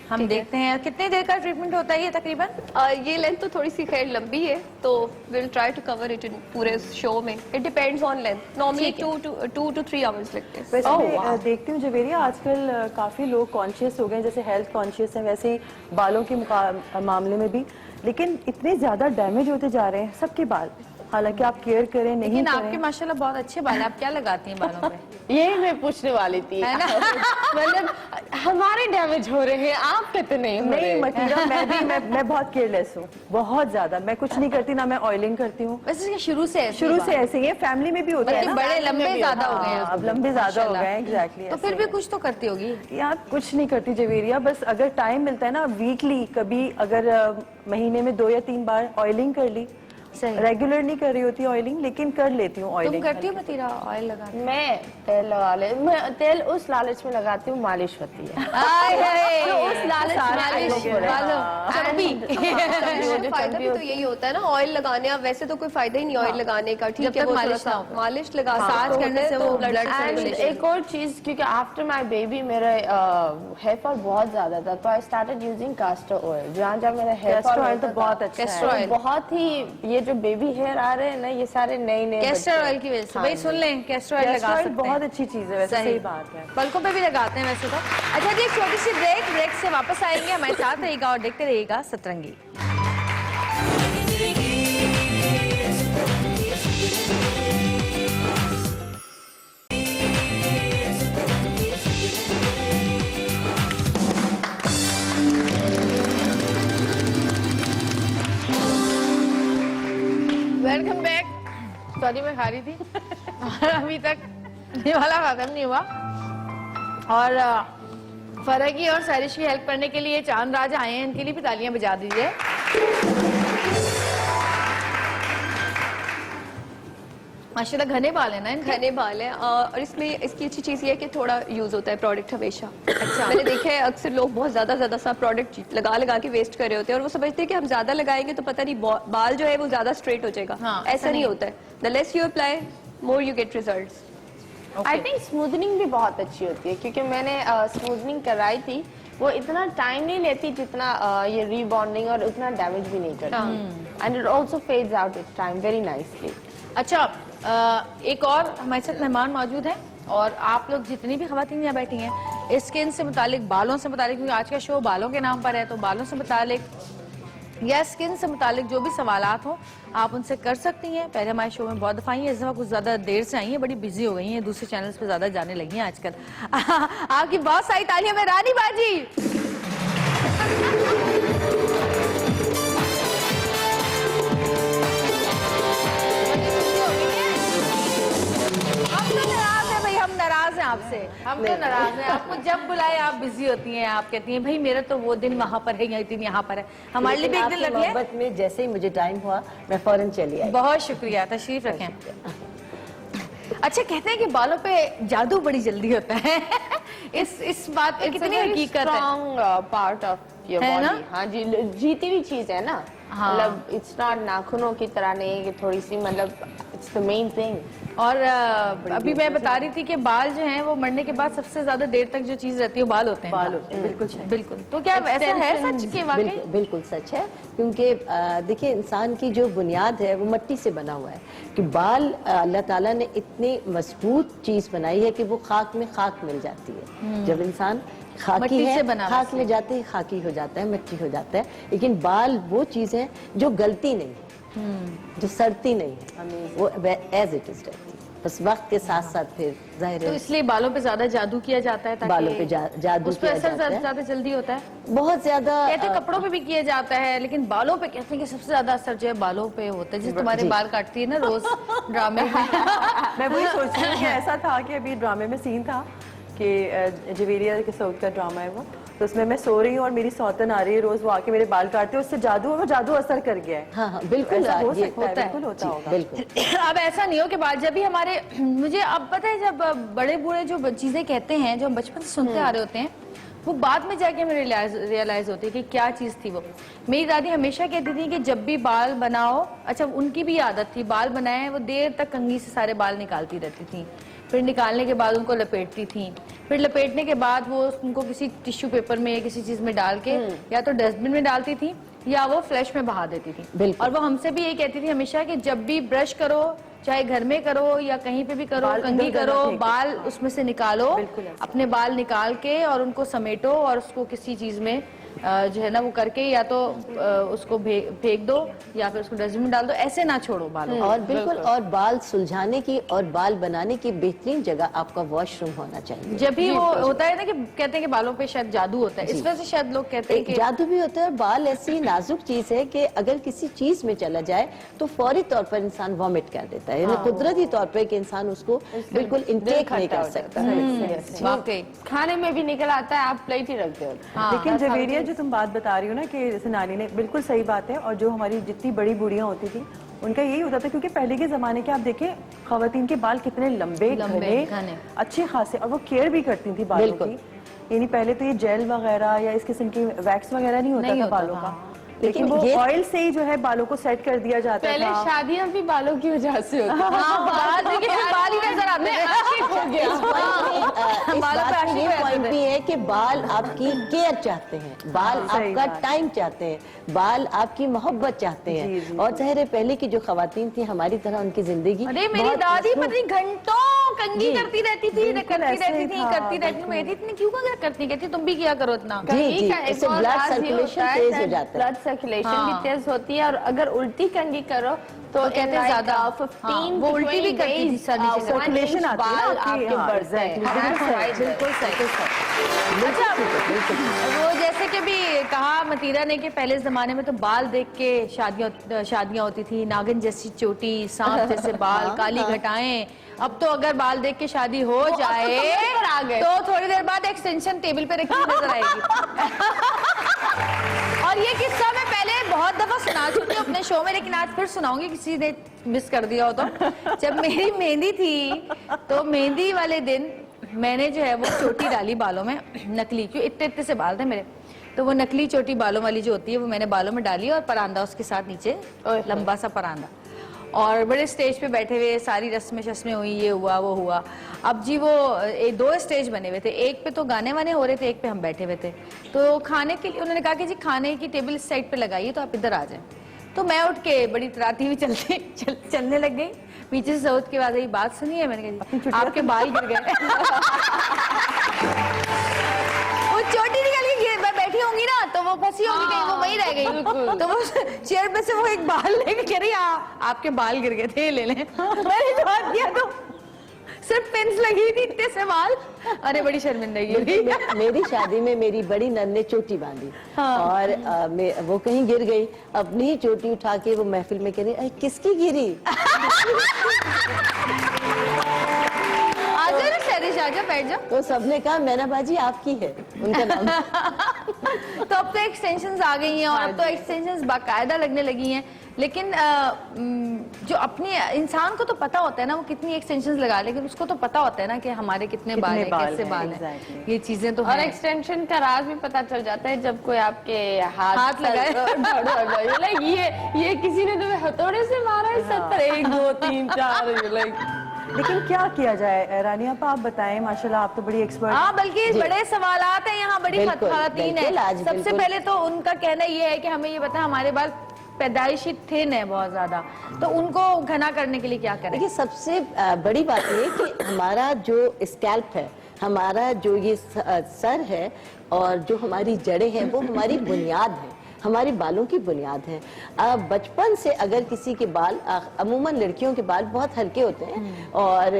हम देखते हैं कितने देर का ट्रीटमेंट होता है ये तकरीबन। ये लेंथ तो थोड़ी सी खैर लंबी है, तो will try to cover it in पूरे शो में। It depends on length, normally 2 to 3 hours लगते हैं। वैसे मैं देखती हूँ जवेरिया आजकल काफी लोग कॉन्शियस हो गए हैं, जैसे हेल्थ कॉन्शियस हैं, वैसे ही बालों के मामले में भी, लेकिन इतने ज्यादा डैमेज होते जा रहे हैं सबके बाल, हालांकि आप केयर करें नहीं लेकिन करें। आपके माशाल्लाह बहुत अच्छे बाल हैं, आप क्या लगाती हैं बालों पे? यही मैं पूछने वाली थी, है ना? मतलब हमारे डैमेज हो रहे हैं, आप कहते नहीं हो रहे। नहीं मतीरा, मैं बहुत केयरलेस हूँ, बहुत ज्यादा। मैं कुछ नहीं करती, ना मैं ऑयलिंग करती हूँ, वैसे इसके शुरू से ऐसे ही है। फैमिली में भी होता है बल्कि ना, बड़े लंबे ज्यादा हो गए हैं, अब लंबे ज्यादा हो गए हैं। एग्जैक्टली। तो फिर भी कुछ तो करती होगी। यार कुछ नहीं करती जवेरिया, बस अगर टाइम मिलता है ना, वीकली कभी अगर महीने में 2 या 3 बार ऑयलिंग कर ली। सही। रेगुलर नहीं कर रही होती ऑयलिंग, लेकिन कर लेती हूँ तुम ऑयलिंग। करती हो मतीरा ऑयल लगा? मैं तेल लगा ले, मैं तेल उस लालच में लगाती हूँ, मालिश होती है। तो उस लालच मालिश वालों चंपी। फायदा भी तो यही होता है ना ऑयल लगाने। अब वैसे तो कोई फायदा ही नहीं ऑयल लगाने का, ठीक जब है? तक वो मालिश थोड़ा ना सा हो। मालिश लगा मसाज करने से वो blood एंड circulation। एक और चीज, क्योंकि आफ्टर माय बेबी मेरा हेयर फॉल बहुत ज्यादा था, तो I started using castor oil। जहाँ जहाँ मेरा हेयर कैस्टर फॉल ऑयल तो बहुत अच्छा है। कैस्टर ऑयल, बहुत ही, ये जो बेबी हेयर आ रहे हैं ना, ये सारे नए नए कैस्टर ऑयल की वजह से। भाई सुन लें, कैस्टर ऑयल लगा सकते हैं, बहुत अच्छी चीज है वैसे, सही बात है। पलकों पे भी लगाते हैं वैसे तो। अच्छा जी, एक छोटी सी ब्रेक से वापस आएंगे, हमारे साथ रहिएगा और देखते रहिएगा सतरंगी। Welcome back. सॉरी मैं खा रही थी और अभी तक ये वाला खत्म नहीं हुआ। और फरगी और सैरिश की हेल्प करने के लिए चांद राज आए हैं, इनके लिए भी तालियां बजा दीजिए। माशाल्लाह घने बाल है ना इनके? घने बाल है, और इसमें इसकी अच्छी चीज ये है कि थोड़ा यूज होता है प्रोडक्ट हमेशा। अच्छा, मैंने देखा है अक्सर लोग बहुत ज्यादा सा प्रोडक्ट लगा के वेस्ट कर रहे होते हैं, और वो समझते हैं कि हम ज्यादा लगाएंगे तो पता नहीं बाल जो है वो ज्यादा स्ट्रेट हो जाएगा। हाँ, ऐसा नहीं होता है। The less you apply, more you get results. I think smoothening भी बहुत अच्छी होती है, क्योंकि मैंने स्मूथनिंग कराई थी, वो इतना टाइम नहीं लेती जितना ये रीबॉन्डिंग, और उतना डैमेज भी नहीं करती, and it also fades out with time very nicely. अच्छा, एक और हमारे साथ मेहमान मौजूद हैं, और आप लोग जितनी भी खवातीन यहाँ बैठी हैं, स्किन से मुतालिक, बालों से मुतालिक, क्योंकि आज का शो बालों के नाम पर है, तो बालों से मुतालिक या स्किन से मुतालिक जो भी सवालात हो आप उनसे कर सकती हैं। पहले हमारे शो में बहुत दफ़ा आई हैं, इस दफ़ा कुछ ज़्यादा देर से आई हैं, बड़ी बिजी हो गई हैं, दूसरे चैनल्स पे ज़्यादा जाने लगी हैं आजकल। आपकी बहुत सारी तालियां में रानी बाजी। हम तो नाराज हैं भाई, हम नाराज हैं आपसे, हम तो नाराज हैं। आपको जब बुलाए आप बिजी होती हैं, आप कहती हैं भाई मेरा तो वो दिन वहाँ पर है, ये दिन यहाँ पर है। हमारे लिए भी एक दिन लग लिया। मोहब्बत में जैसे ही मुझे टाइम हुआ मैं फौरन चली आई। बहुत शुक्रिया, तशरीफ रखें। अच्छा, कहते हैं कि बालों पे जादू बड़ी जल्दी होता है। इस बात पे कितनी हकीकत है? स्ट्रॉन्ग पार्ट ऑफ योर है ना? बॉडी। हाँ जी, जीती हुई चीज है ना। हाँ। मतलब इट्स नॉट नाखूनों की तरह नहीं कि थोड़ी सी, मतलब इट्स द मेन थिंग। और अभी मैं बता रही थी कि बाल जो हैं वो मरने के बाद सबसे ज्यादा देर तक जो चीज रहती है वो बाल होते हैं। बाल होते हैं, बिल्कुल सही। बिल्कुल। तो क्या ऐसा है सच के वाकई? बिल्कुल सच है, क्योंकि देखिए इंसान की जो बुनियाद है वो मिट्टी से बना हुआ है कि बाल अल्लाह ताला ने इतनी मजबूत चीज बनाई है कि वो खाक में खाक मिल जाती है। जब इंसान खाकी मिट्टी से है, बना खाक में जाते ही खाकी हो जाता है, मिट्टी हो जाता है। लेकिन बाल वो चीज है जो गलती नहीं है, जो सड़ती नहीं है, वो एज इट इज रहती है। बस वक्त के साथ साथ फिर जाहिर तो है इसलिए बालों पे ज्यादा जादू किया जाता है ताकि बालों पे जादू उस पे किया असर जाता है। ज्यादा जल्दी होता है। बहुत ज्यादा कहते हैं कपड़ों पे भी किया जाता है, लेकिन बालों पे कहते हैं कि सबसे ज्यादा असर जो है बालों पे होता है। जैसे तुम्हारे बाल काटती है ना रोज ड्रामे में। मैं वही सोच रही हूँ कि ऐसा था कि अभी ड्रामे में सीन था कि जवेरिया के सऊद का ड्रामा है वो, तो उसमें मैं सो रही हूँ और मेरी सौतन आ रही है, रोज वो आके मेरे बाल काटते हैं, उससे वो जादू असर कर गया है। हाँ बिल्कुल ऐसा हो ये सकता है, बिल्कुल होता होगा। बिल्कुल। अब ऐसा नहीं हो कि बाल जब भी हमारे, मुझे अब पता है जब बड़े बूढ़े जो चीजें कहते हैं जो हम बचपन से सुनते आ रहे होते हैं वो बाद में जाके हमें रियलाइज होती है कि क्या चीज थी वो। मेरी दादी हमेशा कहती थी कि जब भी बाल बनाओ, अच्छा उनकी भी आदत थी, बाल बनाए वो देर तक कंघी से सारे बाल निकालती रहती थी, फिर निकालने के बाद उनको लपेटती थी, फिर लपेटने के बाद वो उनको किसी टिश्यू पेपर में या किसी चीज में डाल के या तो डस्टबिन में डालती थी या वो फ्लैश में बहा देती थी। और वो हमसे भी ये कहती थी हमेशा कि जब भी ब्रश करो, चाहे घर में करो या कहीं पे भी करो, कंघी करो, बाल उसमें से निकालो, अपने बाल निकाल के और उनको समेटो और उसको किसी चीज में जो है ना वो करके या तो उसको फेंक दो या फिर उसको डस्टबिन में डाल दो, ऐसे ना छोड़ो बालों। और बिल्कुल, और बाल सुलझाने की और बाल बनाने की बेहतरीन जगह आपका वॉशरूम होना चाहिए। जब भी वो होता है ना कि कहते हैं कि बालों पे शायद जादू होता है, इस वजह से शायद लोग कहते हैं कि जादू भी होता है। बाल ऐसी नाजुक चीज है कि अगर किसी चीज में चला जाए तो फौरी तौर पर इंसान वॉमिट कर देता है, यानी कुदरती तौर पर कि इंसान उसको बिल्कुल इनटेक नहीं कर सकता। वाकई खाने में भी निकल आता है, आप प्लेट ही रखते हो। लेकिन जवेरिया जो तुम बात बता रही हो ना कि जैसे नानी ने, बिल्कुल सही बात है। और जो हमारी जितनी बड़ी बूढ़ियां होती थी उनका यही होता था, क्योंकि पहले के जमाने के आप देखें खवातीन के बाल कितने लंबे घने अच्छे खासे, और वो केयर भी करती थी बालों की। यानी पहले तो ये जेल वगैरह या इस किस्म की वैक्स वगैरह नहीं होता था बालों का, लेकिन वो ऑयल से ही जो है बालों को सेट कर दिया जाता पहले था। शादियां भी बालों की वजह से होती हाँ, बाल देखिए बाल ही नजर आते हैं। इस बात में ये पॉइंट भी है कि बाल आपकी केयर चाहते हैं, बाल आपका टाइम चाहते हैं, बाल आपकी मोहब्बत चाहते हैं। और जाहिर है पहले की जो खवातीन थी हमारी तरह उनकी जिंदगी, अरे मेरी दादी पता घंटों कंघी करती रहती थी, मैं इतनी क्यों करती, कहती तुम भी किया करो इतना। इससे ब्लड सर्कुलेशन तेज हो जाता है, ब्लड सर्कुलेशन भी तेज होती है, और अगर उल्टी कंघी करो तो कहते हैं ज्यादा 15 वो उल्टी भी करती थी सर्कुलेशन आती है बाल आपके बढ़ते हैं। बिल्कुल सही। अच्छा, वो जैसे कि भी कहा मतीरा ने कि पहले जमाने में तो बाल देख के शादियां होती थी, नागिन जैसी चोटी, सांप जैसे बाल, काली घटाएं। अब तो अगर बाल देख के शादी हो जाए तो थोड़ी देर बाद एक्सटेंशन टेबल पे रखी नजर आएगी। और ये किस्सा मैं पहले बहुत दफा सुना चुकी हूँ अपने शो में, लेकिन आज फिर सुनाऊंगी, किसी ने मिस कर दिया हो तो। जब मेरी मेहंदी थी तो मेहंदी वाले दिन मैंने जो है वो चोटी डाली बालों में, नकली, क्यों इतने से बाल थे मेरे, तो वो नकली चोटी बालों वाली जो होती है वो मैंने बालों में डाली और परांदा उसके साथ नीचे, लंबा सा परांदा, और बड़े स्टेज पे बैठे हुए, सारी रस्में शस्में हुई, ये हुआ वो हुआ। अब जी वो 2 स्टेज बने हुए थे, एक पे तो गाने वाने हो रहे थे, एक पे हम बैठे हुए थे। तो खाने के लिए उन्होंने कहा कि जी खाने की टेबल इस साइड पे लगाइए, तो आप इधर आ जाएं। तो मैं उठ के बड़ी तराती हुई चलने लग गई, पीछे से सऊद की आवाज आई, बात सुनी है? मैंने कहा आपके बाल गिर गए। वो चोटी निकल गई, मैं बैठी होंगी ना तो वो फंसी होंगी कहीं, वो वहीं रह गई। तो वो चेयर पे से वो एक बाल लेके कह रही आपके बाल गिर गए थे, ले लें। मैंने जवाब दिया तो सिर्फ पिन्स लगी थी, इतने से बाल। अरे बड़ी शर्मिंदगी हुई। मेरी शादी में मेरी बड़ी नन ने चोटी बांधी और वो कहीं गिर गई, अपनी ही चोटी उठा के वो महफिल में कह रही, किसकी गिरी? आज ना शहरी राजा बैठ जाओ। तो सबने कहा मैना बाजी आपकी है, उनका नाम। तो अब तो एक्सटेंशंस आ गई हैं और अब तो एक्सटेंशंस बाकायदा लगने लगी हैं, लेकिन जो अपने इंसान को तो पता होता है ना वो कितनी एक्सटेंशंस लगा, लेकिन उसको तो पता होता है ना कि हमारे कितने बाल हैं, कैसे बाल हैं, ये चीजें तो और हैं। एक्सटेंशन का राज भी पता चल जाता है जब कोई आपके हाथ लगाए। लाइक ये किसी ने तुम्हें हथौड़े से मारा है, 70 1 2 3 4 लाइक। लेकिन क्या किया जाए रानी आप बताएं, माशाल्लाह आप तो बड़ी एक्सपर्ट। हाँ, बल्कि बड़े सवालात हैं यहाँ, बड़ी बिल्कुल, खतरातीन बिल्कुल, है। आज सबसे बिल्कुल। पहले तो उनका कहना ये है कि हमें ये बताएं हमारे बाल पैदाइशी थिन है बहुत ज्यादा, तो उनको घना करने के लिए क्या करें? देखिए सबसे बड़ी बात ये कि हमारा जो स्कैल्प है, हमारा जो ये सर है और जो हमारी जड़ें हैं वो हमारी बुनियाद है, हमारी बालों की बुनियाद है। बचपन से अगर किसी के बाल, अमूमन लड़कियों के बाल बहुत हल्के होते हैं और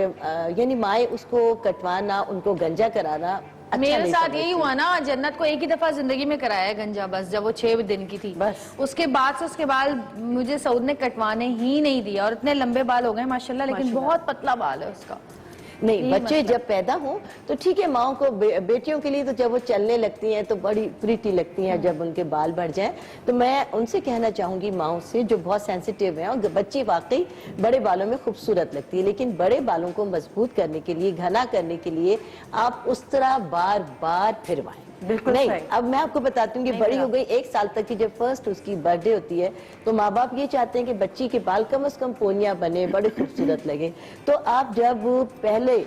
यानी माए उसको कटवाना, उनको गंजा कराना अच्छा मेरे नहीं साथ समझती। यही हुआ ना, जन्नत को एक ही दफा जिंदगी में कराया है गंजा, बस जब वो 6 दिन की थी, बस। उसके बाद से उसके बाल मुझे सऊद ने कटवाने ही नहीं दिया और इतने लंबे बाल हो गए माशाल्लाह, लेकिन बहुत पतला बाल है उसका। नहीं, बच्चे जब पैदा हो तो ठीक है, माओ को बेटियों के लिए तो जब वो चलने लगती हैं तो बड़ी प्रीटी लगती हैं, जब उनके बाल बढ़ जाएं तो मैं उनसे कहना चाहूंगी माओ से जो बहुत सेंसिटिव हैं, और बच्ची वाकई बड़े बालों में खूबसूरत लगती है, लेकिन बड़े बालों को मजबूत करने के लिए, घना करने के लिए आप उस तरह बार बार फिरवाएं। बिल्कुल नहीं, सही। अब मैं आपको बताती हूँ कि बड़ी हो गई 1 साल तक की, जब फर्स्ट उसकी बर्थडे होती है तो माँ बाप ये चाहते हैं कि बच्ची के बाल कम से कम पोनिया बने, बड़े खूबसूरत लगे। तो आप जब पहले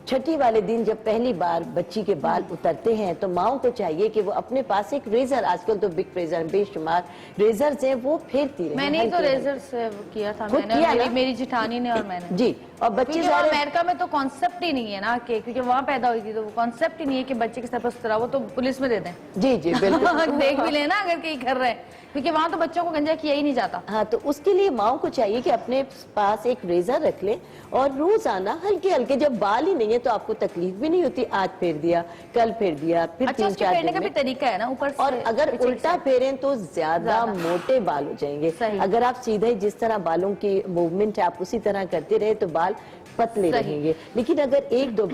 छठी वाले दिन जब पहली बार बच्ची के बाल उतरते हैं तो माओ को चाहिए कि वो अपने पास एक रेजर, आजकल तो बिग रेजर, बेशुमार रेजर्स हैं, वो फेरती रहे। मैंने तो रेजर से किया था, खुद मैंने किया और ना? मेरी जिठानी ने और मैंने जी। और बच्चे क्योंकि वहाँ अमेरिका में तो कॉन्सेप्ट ही नहीं है ना कि, क्योंकि वहाँ पैदा हुई थी तो वो कॉन्सेप्ट ही नहीं है कि बच्चे के साथ उस तरह, वो तो पुलिस में दे दें। जी जी बिल्कुल। देख भी लेना अगर कहीं कर रहे हैं, क्योंकि वहाँ तो बच्चों को गंजा किया ही नहीं जाता। हाँ, तो उसके लिए माओ को चाहिए कि अपने पास एक रेजर रख ले और रोजाना हल्के हल्के, जब बाल ही नहीं है तो आपको तकलीफ भी नहीं होती, आज फेर दिया, कल फेर दिया, फिर अच्छा, 3 उसके 4 फेरने दिन का भी में। तरीका है ना ऊपर से, और अगर पीछे उल्टा से। फेरें तो ज्यादा मोटे बाल हो जाएंगे। अगर आप सीधे जिस तरह बालों की मूवमेंट है आप उसी तरह करते रहे तो बाल पतले रहेंगे, लेकिन अगर 1-2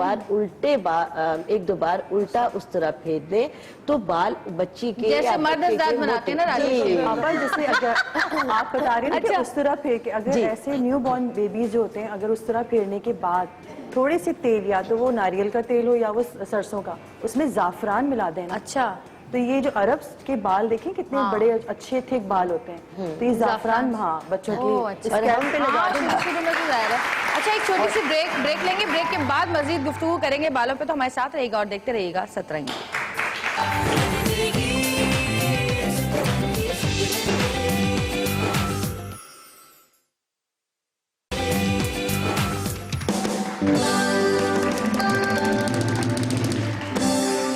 बार उल्टा उस तरह फेर दें तो बाल बच्ची के, जैसे मर्द हज़रात बनाते हैं ना राजू। आपा जैसे अगर आप बता रहे हैं कि उस तरह फेर के, अगर ऐसे न्यू बॉर्न बेबीज जो होते हैं अगर उस तरह फेरने के बाद थोड़े से तेल, या तो वो नारियल का तेल हो या वो सरसों का, उसमें जाफरान मिला देना। अच्छा, तो ये जो अरब के बाल देखें कितने बड़े अच्छे थिक बाल होते हैं, तो ये जाफरान हाँ बच्चों के स्कैल्प पे लगा दें। अच्छा, एक छोटी सी ब्रेक लेंगे, ब्रेक के बाद मजीद गुफ्तगू करेंगे बालों पे, तो हमारे साथ रहेगा और देखते रहिएगा सतरंगी।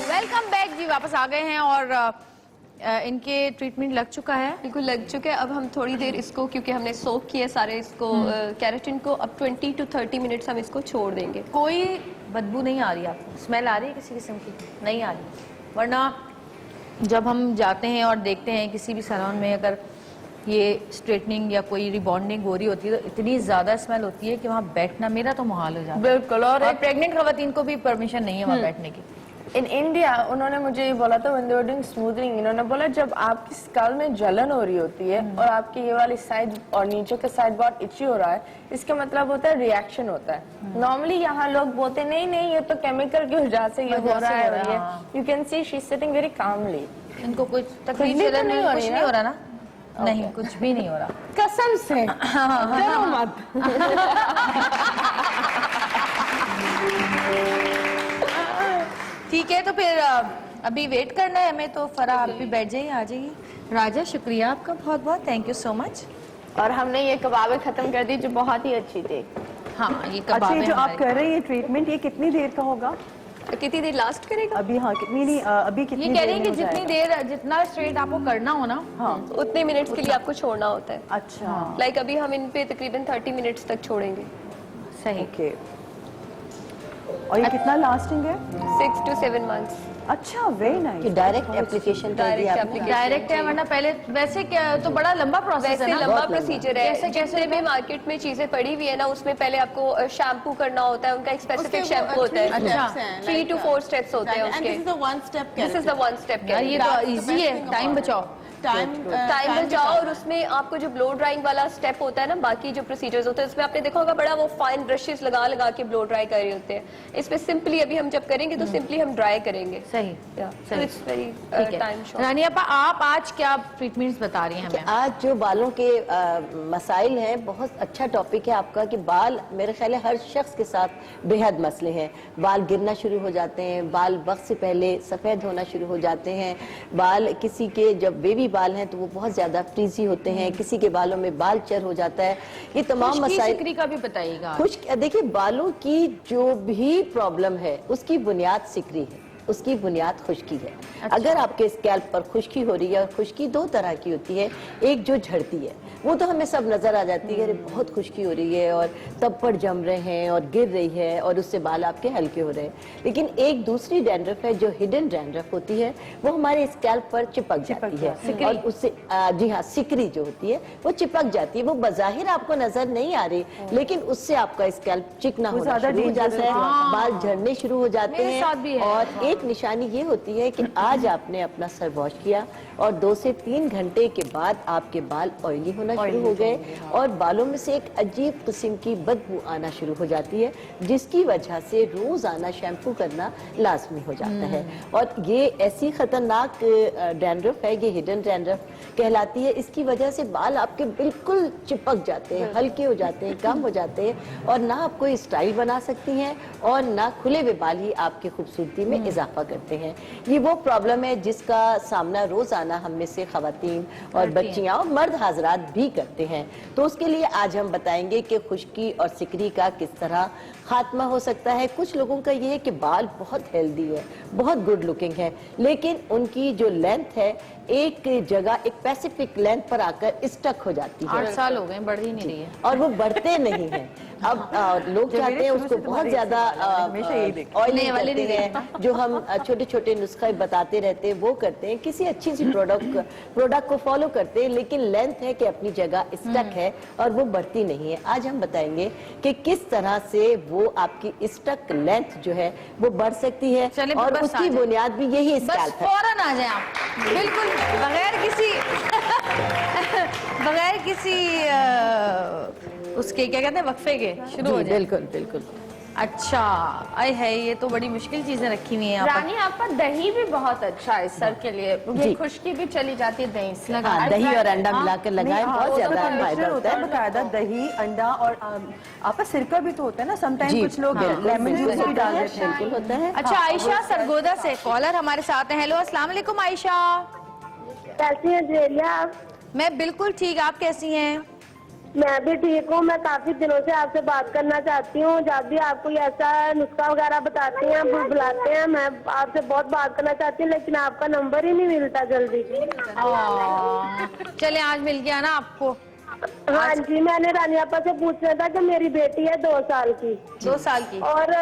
वेलकम बैक जी, वापस आ गए हैं और इनके ट्रीटमेंट लग चुका है। बिल्कुल लग चुके हैं। अब हम थोड़ी देर इसको, क्योंकि हमने सोक किया सारे इसको केराटिन को, अब 20 to 30 मिनट्स हम इसको छोड़ देंगे। कोई बदबू नहीं आ रही आपको? स्मेल आ रही है किसी किस्म की? नहीं आ रही? वरना जब हम जाते हैं और देखते हैं किसी भी सैलून में अगर ये स्ट्रेटनिंग या कोई रिबॉन्डिंग हो रही होती है तो इतनी ज्यादा स्मेल होती है कि वहाँ बैठना मेरा तो मुहाल हो जाता है। बिल्कुल। और प्रेग्नेंट खवातीन को भी परमिशन नहीं है वहाँ बैठने की। इन इंडिया उन्होंने मुझे ये बोला था, when they were doing smoothing, इन्होंने बोला जब आपकी स्कल में जलन हो रही होती है और आपकी ये वाली साइड और नीचे का साइड बहुत इची हो रहा है, इसका मतलब होता है रिएक्शन होता है। नॉर्मली यहाँ लोग बोलते नहीं नहीं ये तो केमिकल की वजह से ये हो रहा है। You can see she is sitting very calmly. इनको कुछ तकलीफ नहीं हो रहा ना? नहीं, कुछ भी नहीं हो रहा कसम से। डरो मत। ठीक है, तो फिर अभी वेट करना है हमें, तो फरा आप भी बैठ जाइए, आ जाइए। राजा, शुक्रिया आपका बहुत बहुत, थैंक यू सो मच। और हमने ये कबाबें खत्म कर दी जो बहुत ही अच्छी थी। हाँ, ये अच्छा, कबाबें ये जो आप हमारी- कर रहे हैं ये ट्रीटमेंट, ये कितनी देर का होगा? कितनी देर लास्ट करेगा? अभी हाँ कितनी नहीं, अभी कितनी ये कह रही देर है कि में हो जितनी जाएगा? देर, जितना स्ट्रेट आपको करना हो ना, हाँ उतने मिनट्स के लिए आपको छोड़ना होता है। अच्छा लाइक अभी हम इन पे तकरीबन 30 मिनट्स तक छोड़ेंगे। सही। ओके। और ये कितना लास्टिंग है? 6 to 7 months। अच्छा, वेरी नाइस। डायरेक्ट एप्लीकेशन कर दिया आपने। डायरेक्ट है, वरना पहले वैसे क्या तो बड़ा लंबा प्रोसेस है वैसे ना। लंबा प्रोसीजर है। कैसे जैसे भी मार्केट में चीजें पड़ी हुई है ना, उसमें पहले आपको शैम्पू करना होता है, उनका एक स्पेसिफिक शैम्पू होता है। अच्छा। 3 to 4 स्टेप्स होते हैं उसके। This is the one step this is the one step. यार ये तो इजी है, टाइम बचाओ। टाइम बचाओ। और उसमें आपको जो ब्लो ड्राइंग वाला स्टेप होता है ना, बाकी जो प्रोसीजर्स होते हैं उसमें आपने देखा होगा बड़ा वो फाइन ब्रशेस लगा लगा के ब्लो ड्राई कर रहे होते हैं। इसमें सिंपली अभी हम जब करेंगे तो सिंपली हम ड्राई करेंगे। सही। तो इट्स वेरी टाइम शॉर्ट। रानी अपा, आप आज क्या ट्रीटमेंट्स बता रही हैं हमें? आज जो बालों के मसाइल हैं, बहुत अच्छा टॉपिक है आपका कि बाल मेरे ख्याल है हर शख्स के साथ बेहद मसले हैं। बाल गिरना शुरू हो जाते हैं, बाल वक्त से पहले सफ़ेद होना शुरू हो जाते हैं, बाल किसी के जब बेबी बाल हैं तो वो बहुत ज्यादा फ्रीजी होते हैं, किसी के बालों में बाल चर हो जाता है। ये तमाम मसाइल सिकरी का भी बताइएगा। खुश्क, देखिए बालों की जो भी प्रॉब्लम है उसकी बुनियाद सिकरी है, उसकी बुनियाद खुश्की है। अच्छा। अगर आपके स्कैल्प पर खुश्की हो रही है, और खुश्की दो तरह की होती है, एक जो झड़ती है वो तो हमें सब नजर आ जाती है, अरे बहुत खुश्की हो रही है और तप्पड़ जम रहे हैं और गिर रही है और उससे बाल आपके हल्के हो रहे हैं। लेकिन एक दूसरी डैंड्रफ है जो हिडन डैंड्रफ होती है, वो हमारे स्कैल्प पर चिपक जाती है और उससे जी हाँ, सिकरी जो होती है वो चिपक जाती है। वो बजाहिर आपको नजर नहीं आ रही, लेकिन उससे आपका स्कैल्प चिकना होना शुरू हो जाता है, बाल झड़ने शुरू हो जाते हैं। और एक निशानी ये होती है कि आज आपने अपना सर वॉश किया और 2 से 3 घंटे के बाद आपके बाल ऑयली होना शुरू हो गए और बालों में से एक अजीब किस्म की बदबू आना शुरू हो जाती है, जिसकी वजह से रोजाना शैम्पू करना लाजमी हो जाता है। और ये ऐसी खतरनाक डैंड्रफ है, ये हिडन डैंड्रफ कहलाती है। इसकी वजह से बाल आपके बिल्कुल चिपक जाते हैं, हल्के हो जाते हैं, कम हो जाते हैं और ना आप कोई स्टाइल बना सकती हैं और ना खुले हुए बाल ही आपकी खूबसूरती में इजाफा करते हैं। ये वो प्रॉब्लम है जिसका सामना रोजाना हम में से खवातीन और बच्चियां और मर्द हाजरात भी करते हैं। तो उसके लिए आज हम बताएंगे कि खुश्की और सिकरी का किस तरह खात्मा हो सकता है। कुछ लोगों का ये है कि बाल बहुत हेल्दी है, बहुत गुड लुकिंग है, लेकिन उनकी जो लेंथ है एक जगह एक स्पेसिफिक लेंथ पर आकर स्टक हो जाती है। 8 साल हो गए, बढ़ ही नहीं रही है और वो बढ़ते नहीं हैं। अब लोग चाहते हैं उसको बहुत ज्यादा ऑयली करते हैं, जो हम छोटे छोटे नुस्खे बताते रहते हैं वो करते हैं, किसी अच्छी सी प्रोडक्ट को फॉलो करते हैं, लेकिन लेंथ है कि अपनी जगह स्टक है और वो बढ़ती नहीं है। आज हम बताएंगे कि किस तरह से वो आपकी स्टक लेंथ जो है वो बढ़ सकती है और उसकी बुनियाद भी यही स्कैल्प है। फौरन आ जाए आप, बिल्कुल बगैर किसी उसके क्या कहते हैं वक्फे के शुरू हो जाए। बिल्कुल बिल्कुल। अच्छा, आए है, ये तो बड़ी मुश्किल चीजें रखी हुई हैं। रानी आपका दही भी बहुत अच्छा है सर के लिए, ये खुश्की भी चली जाती है दही से। हाँ, दही और अंडा मिलाकर लगाएं, बहुत ज्यादा फायदा होता है। बकायदा दही, अंडा और आपका सिरका भी तो होता है ना, समटाइम कुछ लोग लेमन जूस भी डाल देते हैं। बिल्कुल होता है। अच्छा, आयशा सरगोदा से कॉलर हमारे साथ हैं। हेलो, अस्सलाम वालेकुम आयशा। कैसी हैं जुएलिया आप? मैं बिल्कुल ठीक, आप कैसी हैं? मैं भी ठीक हूँ। मैं काफी दिनों से आपसे बात करना चाहती हूँ। जब भी आप कोई ऐसा नुस्खा वगैरह बताते हैं, बुलाते हैं, मैं आपसे बहुत बात करना चाहती हूँ, लेकिन आपका नंबर ही नहीं मिलता जल्दी। चले, आज मिल गया ना आपको। हाँ जी, मैंने रानी आपा से पूछना था कि मेरी बेटी है 2 साल की। 2 साल की? और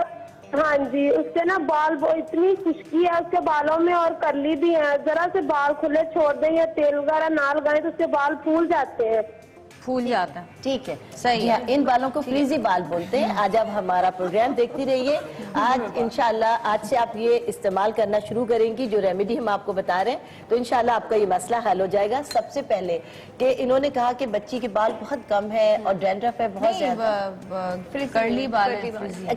हाँ जी, उसके ना बाल वो इतनी खुश्की है उसके बालों में और करली भी है। जरा से बाल खुले छोड़ दें या तेल वगैरह ना लगाएं तो उसके बाल फूल जाते हैं। फूल जाता है, ठीक है, सही है। इन बालों को फ्रीजी बाल बोलते हैं। आज आप हमारा प्रोग्राम देखती रहिए। आज इंशाल्लाह आज से आप ये इस्तेमाल करना शुरू करेंगी जो रेमेडी हम आपको बता रहे हैं, तो इंशाल्लाह आपका ये मसला हल हो जाएगा। सबसे पहले कि इन्होंने कहा कि बच्ची के बाल बहुत कम है और डैंड्रफ है बहुत ज्यादा, कर्ली बाल,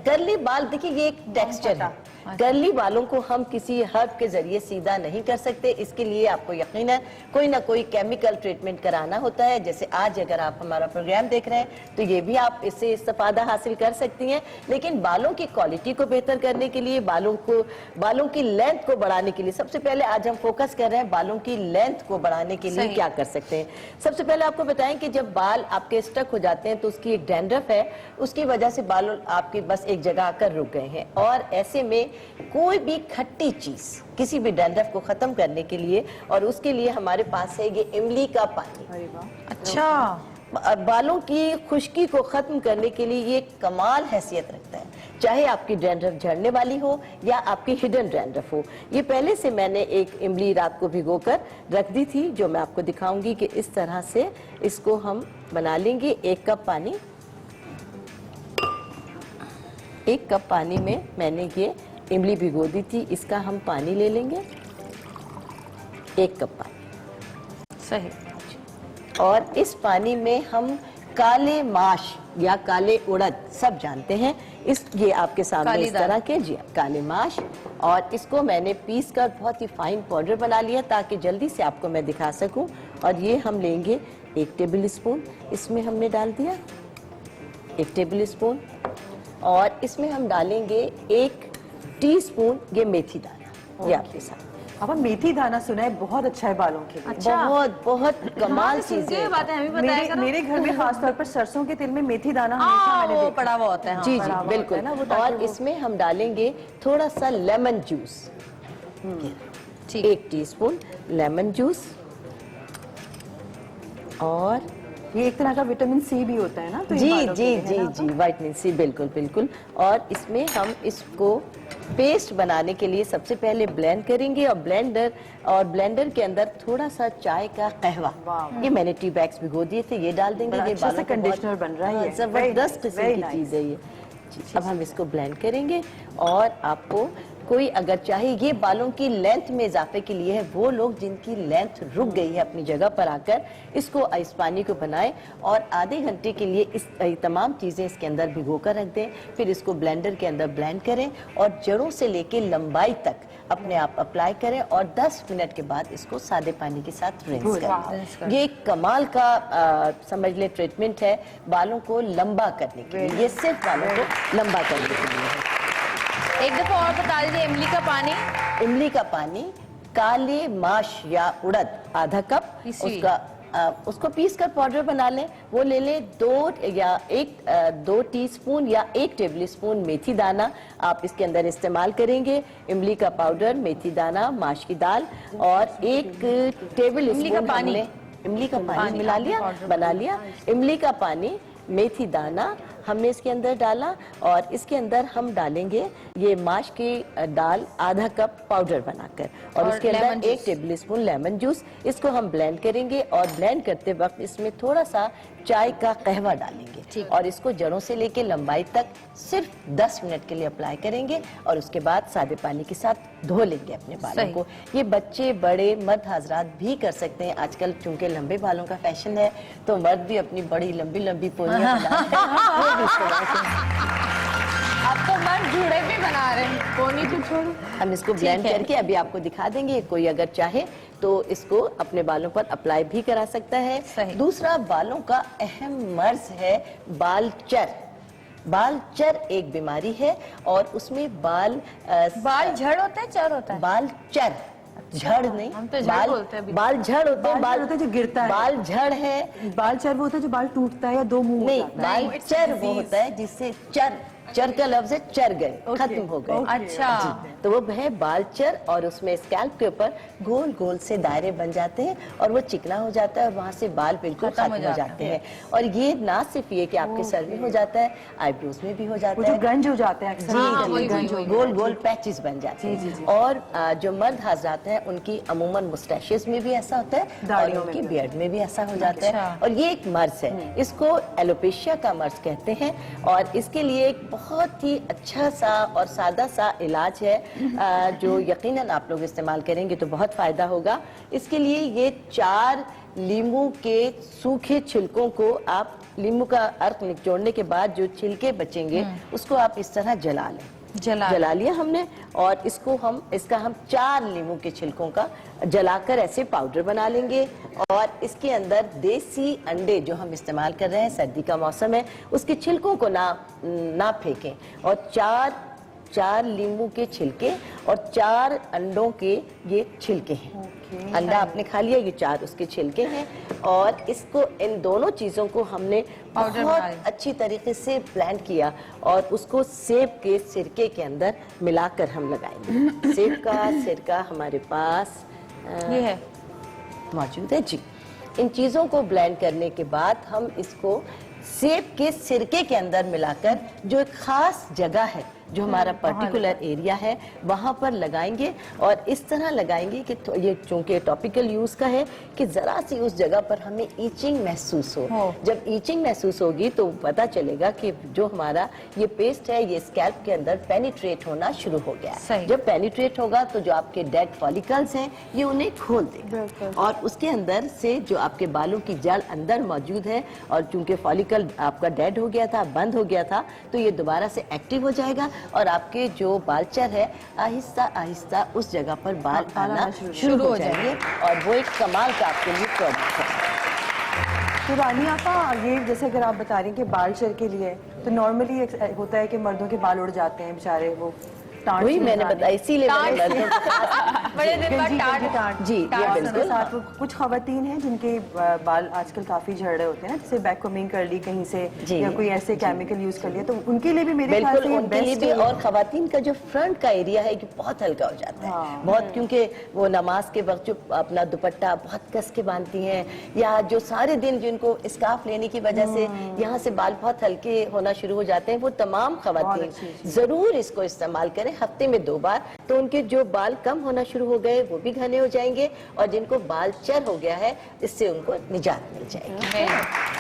कर्ली बाल देखिए ये एक टेक्सचर है। कर्ली बालों को हम किसी हर्ब के जरिए सीधा नहीं कर सकते, इसके लिए आपको यकीनन कोई ना कोई केमिकल ट्रीटमेंट कराना होता है। जैसे आज अगर आप हमारा प्रोग्राम देख रहे हैं तो ये भी आप इससे इस्तेफादा हासिल कर सकती हैं। लेकिन बालों की क्वालिटी को बेहतर करने के लिए, बालों की लेंथ को बढ़ाने के लिए, सबसे पहले आज हम फोकस कर रहे हैं बालों की लेंथ को बढ़ाने के लिए क्या कर सकते हैं। सबसे पहले आपको बताएं कि जब बाल आपके स्टक हो जाते हैं तो उसकी एक डैंड्रफ है, उसकी वजह से बाल आपके बस एक जगह आकर रुक गए हैं। और ऐसे में कोई भी खट्टी चीज किसी भी डैंड्रफ को खत्म करने के लिए, और उसके लिए हमारे पास है ये इमली का पानी। अच्छा, बालों की खुश्की को खत्म करने के लिए ये कमाल हैसियत रखता है। चाहे आपकी डैंड्रफ झड़ने वाली हो या आपकी हिडन डैंड्रफ हो। ये पहले से मैंने एक इमली रात को भिगोकर रख दी थी, जो मैं आपको दिखाऊंगी कि इस तरह से इसको हम बना लेंगे। 1 कप पानी, 1 कप पानी में मैंने ये इमली भिगो दी थी, इसका हम पानी ले लेंगे, 1 कप पानी। सही। और इस पानी में हम काले माश या काले उड़द, सब जानते हैं इस, ये आपके सामने इस तरह के, जी काले माश, और इसको मैंने पीस कर बहुत ही फाइन पाउडर बना लिया ताकि जल्दी से आपको मैं दिखा सकूं। और ये हम लेंगे 1 टेबल स्पून, इसमें हमने डाल दिया 1 टेबल स्पून, और इसमें हम डालेंगे 1 टीस्पून ये मेथी दाना, ये आपके साथ। अब मेथी दाना सुना है बहुत अच्छा है बालों के लिए। अच्छा। बहुत कमाल चीज है। मेरे घर में खास तौर पर सरसों के तेल में मेथी दाना हमेशा मैंने देखा। पड़ा हुआ होता है। जी जी बिल्कुल। और इसमें हम डालेंगे थोड़ा सा lemon juice, 1 teaspoon lemon juice, और ये एक तरह का विटामिन सी भी होता है ना, तो जी जी जी जी विटामिन सी, बिल्कुल बिल्कुल। और इसमें हम इसको पेस्ट बनाने के लिए सबसे पहले ब्लेंड करेंगे, और ब्लेंडर के अंदर थोड़ा सा चाय का कहवा, ये मैंने टी बैग्स भिगो दिए थे, ये डाल देंगे। ये बालों का कंडीशनर बन रहा है, जबरदस्त किस्म की चीज है ये। अब हम इसको ब्लेंड करेंगे, और आपको कोई अगर चाहे ये बालों की लेंथ में इजाफे के लिए है, वो लोग जिनकी लेंथ रुक गई है अपनी जगह पर आकर, इसको इस पानी को बनाएं और आधे घंटे के लिए इस तमाम चीजें इसके अंदर भिगो कर रख दें। फिर इसको ब्लेंडर के अंदर ब्लेंड करें और जड़ों से लेके लंबाई तक अपने आप अप्लाई करें, और 10 मिनट के बाद इसको सादे पानी के साथ रिंस करें। ये एक कमाल का समझ ले ट्रीटमेंट है बालों को लंबा करने के लिए, ये सिर्फ बालों को लंबा करने के लिए है। एक दफा और बता दीजिए। इमली का पानी, काले माश या उड़द आधा कप, उसको पीस कर पाउडर बना लें, वो ले लें। 2 टीस्पून या 1 टेबल स्पून मेथी दाना आप इसके अंदर इस्तेमाल करेंगे। इमली का पाउडर, मेथी दाना, माश की दाल, और 1 टेबल स्पून पानी, इमली का पानी मिला लिया, बना लिया। इमली का पानी, मेथी दाना हमने इसके अंदर डाला, और इसके अंदर हम डालेंगे ये माश की दाल आधा कप पाउडर बनाकर, और उसके अंदर 1 टेबल स्पून लेमन जूस। इसको हम ब्लेंड करेंगे, और ब्लेंड करते वक्त इसमें थोड़ा सा चाय का कहवा डालेंगे, और इसको जड़ों से लेके लंबाई तक सिर्फ 10 मिनट के लिए अप्लाई करेंगे, और उसके बाद सादे पानी के साथ धो लेंगे अपने बालों को। ये बच्चे, बड़े, मर्द हजरात भी कर सकते हैं। आजकल चूंकि लंबे बालों का फैशन है, तो मर्द भी अपनी बड़ी लंबी लंबी पोनियां अब तो मर्द जूड़े भी बना रहे हैं, पोनी तो छोड़ो। हम इसको ब्लेंड करके अभी आपको दिखा देंगे। कोई अगर चाहे तो इसको अपने बालों पर अप्लाई भी करा सकता है। दूसरा बालों का अहम मर्ज है बालचर। बालचर एक बीमारी है, और उसमें बाल झड़ होता है, चर होता है? बालचर, झड़ नहीं, हम तो झड़ बोलते हैं। बाल झड़ होते हैं, बाल होता है जो गिरता है, बाल झड़ है। बाल चर वो होता है जो बाल टूटता है या 2 मुंह नहीं, बाल चर वो होता है जिससे चर का लफ्ज है चर गए, खत्म हो गए। अच्छा, तो वो है बालचर, और उसमें स्कैल्प के ऊपर गोल गोल से दायरे बन जाते हैं, और वो चिकना हो जाता है, और वहाँ से बाल बिल्कुल खत्म हो जाते हैं। और ये ना सिर्फ ये कि आपके सर में हो जाता है, आईब्रोज में भी हो जाता है, गंज हो जाते हैं, जी, गोल गोल पैचेस बन जाते हैं। और जो मर्द हजरात हैं उनकी अमूमन मुस्टैशेस में भी ऐसा होता है, और उनकी बियर्ड में भी ऐसा हो जाता है। और ये एक मर्ज है, इसको एलोपेशिया का मर्ज कहते हैं, और इसके लिए एक बहुत ही अच्छा सा और सादा सा इलाज है जो यकीनन आप लोग इस्तेमाल करेंगे तो बहुत फायदा होगा। इसके लिए ये 4 लींबू के सूखे छिलकों को आप, लींबू का अर्क निचोड़ने के बाद जो छिलके बचेंगे उसको आप इस तरह जला लें। जला लिया हमने, और इसका हम 4 लींबू के छिलकों का जलाकर ऐसे पाउडर बना लेंगे, और इसके अंदर देसी अंडे जो हम इस्तेमाल कर रहे हैं, सर्दी का मौसम है, उसके छिलकों को ना फेंकें, और 4 लींबू के छिलके और 4 अंडों के ये छिलके हैं। अंडा आपने खा लिया, ये 4 उसके छिलके हैं, और इसको, इन दोनों चीजों को हमने बहुत अच्छी तरीके से ब्लेंड किया, और उसको सेब के सिरके के अंदर मिलाकर हम लगाएंगे। सेब का सिरका हमारे पास ये है, मौजूद है जी। इन चीजों को ब्लेंड करने के बाद हम इसको सेब के सिरके के अंदर मिलाकर जो एक खास जगह है, जो हमारा पर्टिकुलर एरिया है, वहाँ पर लगाएंगे। और इस तरह लगाएंगे कि ये चूंकि टॉपिकल यूज का है कि जरा सी उस जगह पर हमें ईचिंग महसूस हो। जब ईचिंग महसूस होगी तो पता चलेगा कि जो हमारा ये पेस्ट है ये स्कैल्प के अंदर पेनिट्रेट होना शुरू हो गया है। जब पेनिट्रेट होगा तो जो आपके डेड फॉलिकल्स हैं ये उन्हें खोल देगा और उसके अंदर से जो आपके बालों की जड़ अंदर मौजूद है, और चूंकि फॉलिकल आपका डेड हो गया था, बंद हो गया था, तो ये दोबारा से एक्टिव हो जाएगा और आपके जो बालचर है आहिस्ता आहिस्ता उस जगह पर बाल आना शुरू हो जाएंगे और वो एक कमाल का आपके लिए प्रोडक्ट है। तो रानी आपा, ये जैसे अगर आप बता रही हैं कि बालचर के लिए, तो नॉर्मली होता है कि मर्दों के बाल उड़ जाते हैं बेचारे, वो वही मैंने बताया, इसीलिए मैंने बड़े दिन बाद टाट जी ये बिल्कुल। साथ कुछ खवातीन हैं जिनके बाल आजकल काफी झड़ रहे होते हैं ना, जैसे बैक कमिंग कर ली कहीं से या कोई ऐसे केमिकल यूज कर लिया, तो उनके लिए भी मेरे ख्याल से उनके लिए भी। और खवातीन का जो फ्रंट का एरिया है कि बहुत हल्का हो जाता है बहुत, क्योंकि वो नमाज के वक्त जो अपना दुपट्टा बहुत कस के बांधती हैं, या जो सारे दिन जिनको स्कार्फ लेने की वजह से यहाँ से बाल बहुत हल्के होना शुरू हो जाते हैं, वो तमाम खवातीन जरूर इसको इस्तेमाल करें हफ्ते में 2 बार। तो उनके जो बाल कम होना शुरू हो गए वो भी घने हो जाएंगे, और जिनको बाल चर हो गया है इससे उनको निजात मिल जाएगी।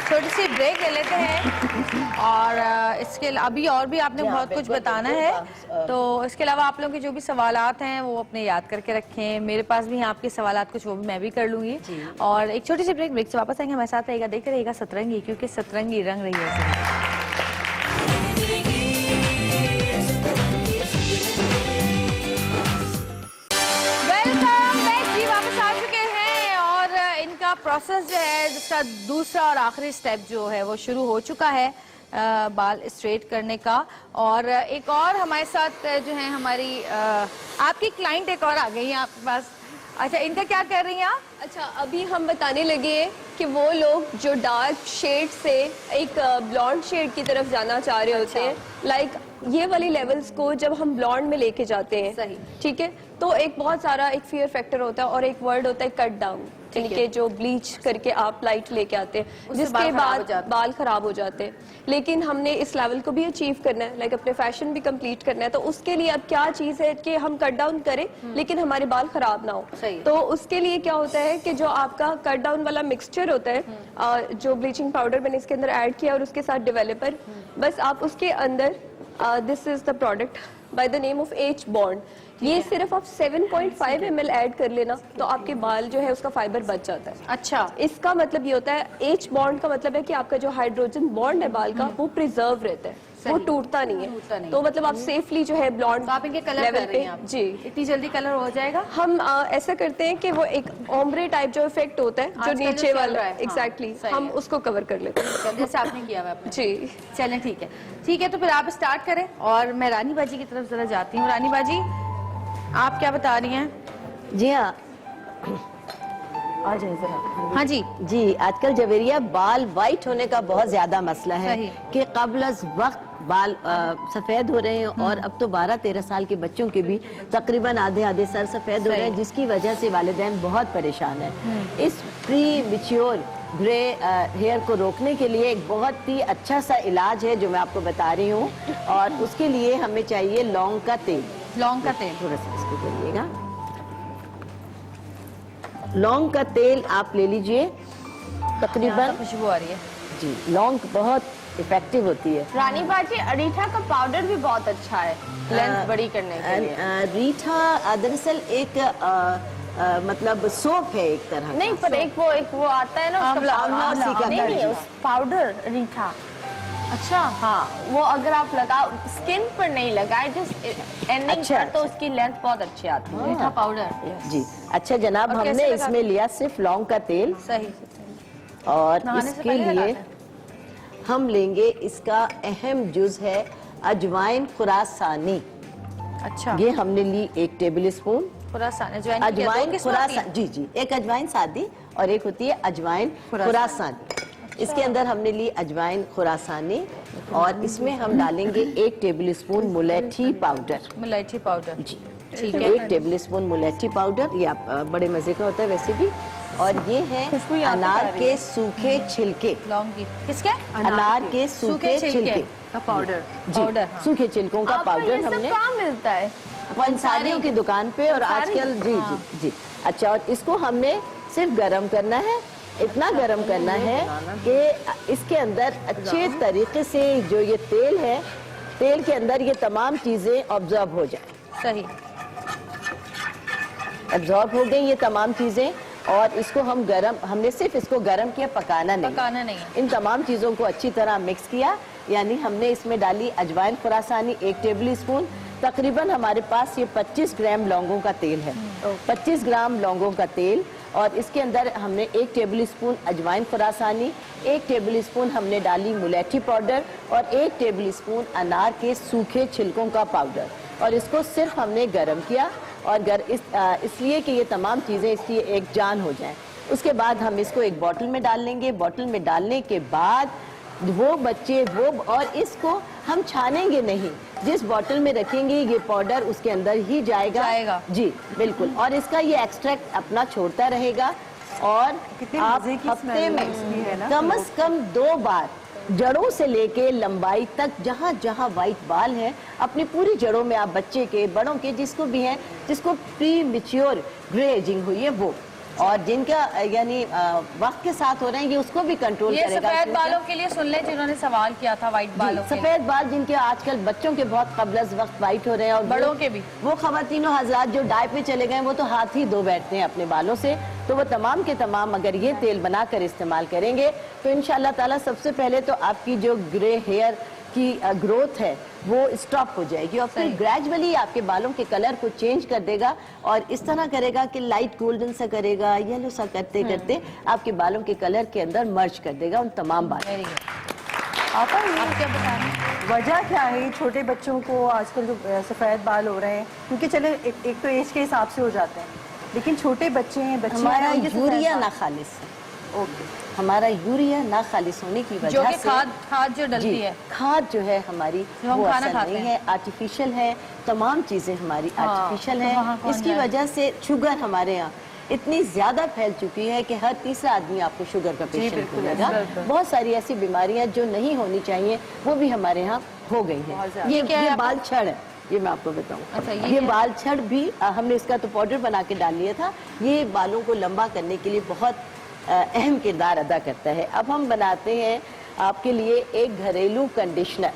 छोटी सी ब्रेक ले लेते हैं और इसके अभी और भी आपने बहुत कुछ बताना है, तो इसके अलावा आप लोगों के जो भी सवालात हैं वो अपने याद करके रखें। मेरे पास भी हैं आपके सवालात कुछ, वो भी मैं भी कर लूंगी। और एक छोटी सी ब्रेक से वापस आएंगे, हमारे साथ रहेगा, देखते रहिएगा सतरंगी, क्योंकि सतरंगी रंग रही है। प्रोसेस जो है जिसका दूसरा और आखिरी स्टेप जो है वो शुरू हो चुका है बाल स्ट्रेट करने का। और एक और हमारे साथ जो है हमारी आपकी क्लाइंट एक और आ गई है आपके पास। अच्छा, इनका क्या कर रही हैं आप? अच्छा, अभी हम बताने लगे हैं कि वो लोग जो डार्क शेड से एक ब्लॉन्ड शेड की तरफ जाना चाह रहे होते हैं, लाइक ये वाली लेवल्स को जब हम ब्लॉन्ड में लेके जाते हैं, सही, ठीक है, तो एक बहुत सारा एक फियर फैक्टर होता है और एक वर्ड होता है कट डाउन, जिनके जो ब्लीच करके आप लाइट लेके आते हैं, जिसके बाद बाल खराब हो जाते हैं। लेकिन हमने इस लेवल को भी अचीव करना है, लाइक अपने फैशन भी कंप्लीट करना है, तो उसके लिए अब क्या चीज है कि हम कट डाउन करें लेकिन हमारे बाल खराब ना हो। तो उसके लिए क्या होता है कि जो आपका कट डाउन वाला मिक्सचर होता है, जो ब्लीचिंग पाउडर मैंने इसके अंदर ऐड किया और उसके साथ डेवलपर, बस आप उसके अंदर this is the product by the name of H bond, ये सिर्फ आप 7.5 ml ऐड कर लेना तो आपके बाल जो है उसका फाइबर बच जाता है। अच्छा, इसका मतलब ये होता है, एच बॉन्ड का मतलब है कि आपका जो हाइड्रोजन बॉन्ड है बाल का वो प्रिजर्व रहता है, वो टूटता नहीं है। तो मतलब आप सेफली जो है ब्लॉन्ड आप इनके कलर लेवल कर रही पे हैं आप। जी इतनी जल्दी कलर हो जाएगा? हम ऐसा करते हैं कि वो एक ओम्ब्रे टाइप जो इफेक्ट होता है जो नीचे वाला है, एग्जैक्टली हम उसको कवर कर लेते हैं जैसे आपने किया हुआ है जी। चलें, ठीक है, ठीक है, तो फिर आप स्टार्ट करें और मैं रानी बाजी की तरफ जरा जाती हूँ। रानी बाजी, आप क्या बता रही हैं? जी हाँ, आ जाए जरा। हाँ जी जी, आजकल जवेरिया बाल वाइट होने का बहुत ज्यादा मसला है कि कब्ल अज़ वक्त बाल सफेद हो रहे हैं, और अब तो 12-13 साल के बच्चों के भी तकरीबन आधे सर सफेद हो रहे हैं, जिसकी वजह से वालिदैन बहुत परेशान है। इस प्री मैच्योर ग्रे हेयर को रोकने के लिए एक बहुत ही अच्छा सा इलाज है जो मैं आपको बता रही हूँ, और उसके लिए हमें चाहिए लौंग का तेल। लौंग का तेल थोड़ा सा इसको करिएगा। लौंग का तेल आप ले लीजिए, तकरीबन खुशबू आ रही है जी। लौंग बहुत इफेक्टिव होती है। रानी बाजी, अरीठा का पाउडर भी बहुत अच्छा है लेंथ बड़ी करने के लिए। रीठा दरअसल एक मतलब सोप है एक तरह। नहीं, पर एक वो आता है ना उसका नहीं, उस पाउडर रीठा। अच्छा, हाँ, वो अगर आप लगाओ स्किन पर नहीं लगाए, जस्ट एंडिंग पर, तो उसकी लेंथ बहुत अच्छी आती है। मीठा पाउडर जी। अच्छा जनाब, हमने इसमें लिया सिर्फ लौंग का तेल, सही, और इसके लिए हम लेंगे, इसका अहम जुज है अजवाइन खुरासानी। अच्छा, ये हमने ली 1 टेबल स्पून अजवाइन खुरासानी। जी जी, एक अजवाइन सादी और एक होती है अजवाइन खुरासानी। इसके अंदर हमने ली अजवाइन खुरासानी, और इसमें हम डालेंगे 1 टेबल स्पून मुलैठी पाउडर। मुलैठी पाउडर जी। ठीक है। 1 टेबल स्पून मुलेठी पाउडर, ये आप बड़े मजे का होता है वैसे भी। और ये है अनार के सूखे छिलके, लौंग की किसके? अनार के सूखे छिलके का पाउडर। जी, सूखे छिलकों का पाउडर हमने कहाँ मिलता है? पंसारियों की दुकान पे और आजकल जी जी जी। अच्छा, और इसको हमने सिर्फ गरम करना है, इतना गरम करना है कि इसके अंदर अच्छे तरीके से जो ये तेल है, तेल के अंदर ये तमाम चीजें ऑब्जर्व हो जाए। सही, ऑब्जर्व हो गई ये तमाम चीजें। और इसको हम गरम, हमने सिर्फ इसको गरम किया, पकाना नहीं। इन तमाम चीजों को अच्छी तरह मिक्स किया। यानी हमने इसमें डाली अजवाइन खुरासानी 1 टेबल स्पून। तकरीबन हमारे पास ये 25 ग्राम लौंगों का तेल है, 25 ग्राम लौंगों का तेल। और इसके अंदर हमने 1 टेबल स्पून अजवाइन खुरासानी, 1 टेबल स्पून हमने डाली मुलेठी पाउडर और 1 टेबल स्पून अनार के सूखे छिलकों का पाउडर। और इसको सिर्फ हमने गरम किया और इसलिए कि ये तमाम चीज़ें इसकी एक जान हो जाएं। उसके बाद हम इसको एक बॉटल में डाल लेंगे। बॉटल में डालने के बाद वो बच्चे वो, और इसको हम छानेंगे नहीं, जिस बॉटल में रखेंगे ये पाउडर उसके अंदर ही जाएगा। जी बिल्कुल। और इसका ये एक्सट्रैक्ट अपना छोड़ता रहेगा। और आप हफ्ते में कम से कम 2 बार जड़ों से लेके लंबाई तक, जहाँ जहाँ वाइट बाल है, अपनी पूरी जड़ों में आप बच्चे के, बड़ों के, जिसको भी है, जिसको प्री मैच्योर ग्रे एजिंग हुई है वो, और जिनका यानी वक्त के साथ हो रहे हैं, ये उसको भी कंट्रोल करेगा। सफेद बालों के लिए सुन ले, जिन्होंने सवाल किया था वाइट बालों के, सफेद बाल जिनके आजकल बच्चों के बहुत कबल वक्त वाइट हो रहे हैं, और बड़ों के भी, वो खवातीनों हजरात जो डाई पे चले गए वो तो हाथ ही धो बैठते हैं अपने बालों से। तो वो तमाम के तमाम अगर ये तेल बनाकर इस्तेमाल करेंगे तो इंशाल्लाह ताला सबसे पहले तो आपकी जो ग्रे हेयर की ग्रोथ है वो स्टॉप हो जाएगी, और फिर ग्रेजुअली आपके बालों के कलर को चेंज कर देगा और इस तरह करेगा कि लाइट गोल्डन सा करेगा, येलो सा करते करते आपके बालों के कलर के अंदर मर्ज कर देगा उन तमाम बालों। आप क्या बताएं, वजह क्या है छोटे बच्चों को आजकल जो सफेद बाल हो रहे हैं? क्योंकि चले एक तो एज के हिसाब से हो जाते हैं, लेकिन छोटे बच्चे हैं, हमारा यूरिया ना खालिस है। ओके, हमारा यूरिया ना खालिस होने की वजह से खाद जो डलती है, खाद जो है हमारी वो असर नहीं है, आर्टिफिशियल है, तमाम चीजें हमारी आर्टिफिशियल है। इसकी वजह से शुगर हमारे यहाँ इतनी ज्यादा फैल चुकी है कि हर तीसरा आदमी आपको शुगर का पेशेंट मिलेगा। बहुत सारी ऐसी बीमारियां जो नहीं होनी चाहिए वो भी हमारे यहाँ हो गई है। ये बाल छड़ है, ये मैं आपको बताऊं। अच्छा, ये बाल छड़ भी हमने इसका तो पाउडर बना के डाल लिया था। ये बालों को लंबा करने के लिए बहुत अहम किरदार अदा करता है। अब हम बनाते हैं आपके लिए एक घरेलू कंडीशनर।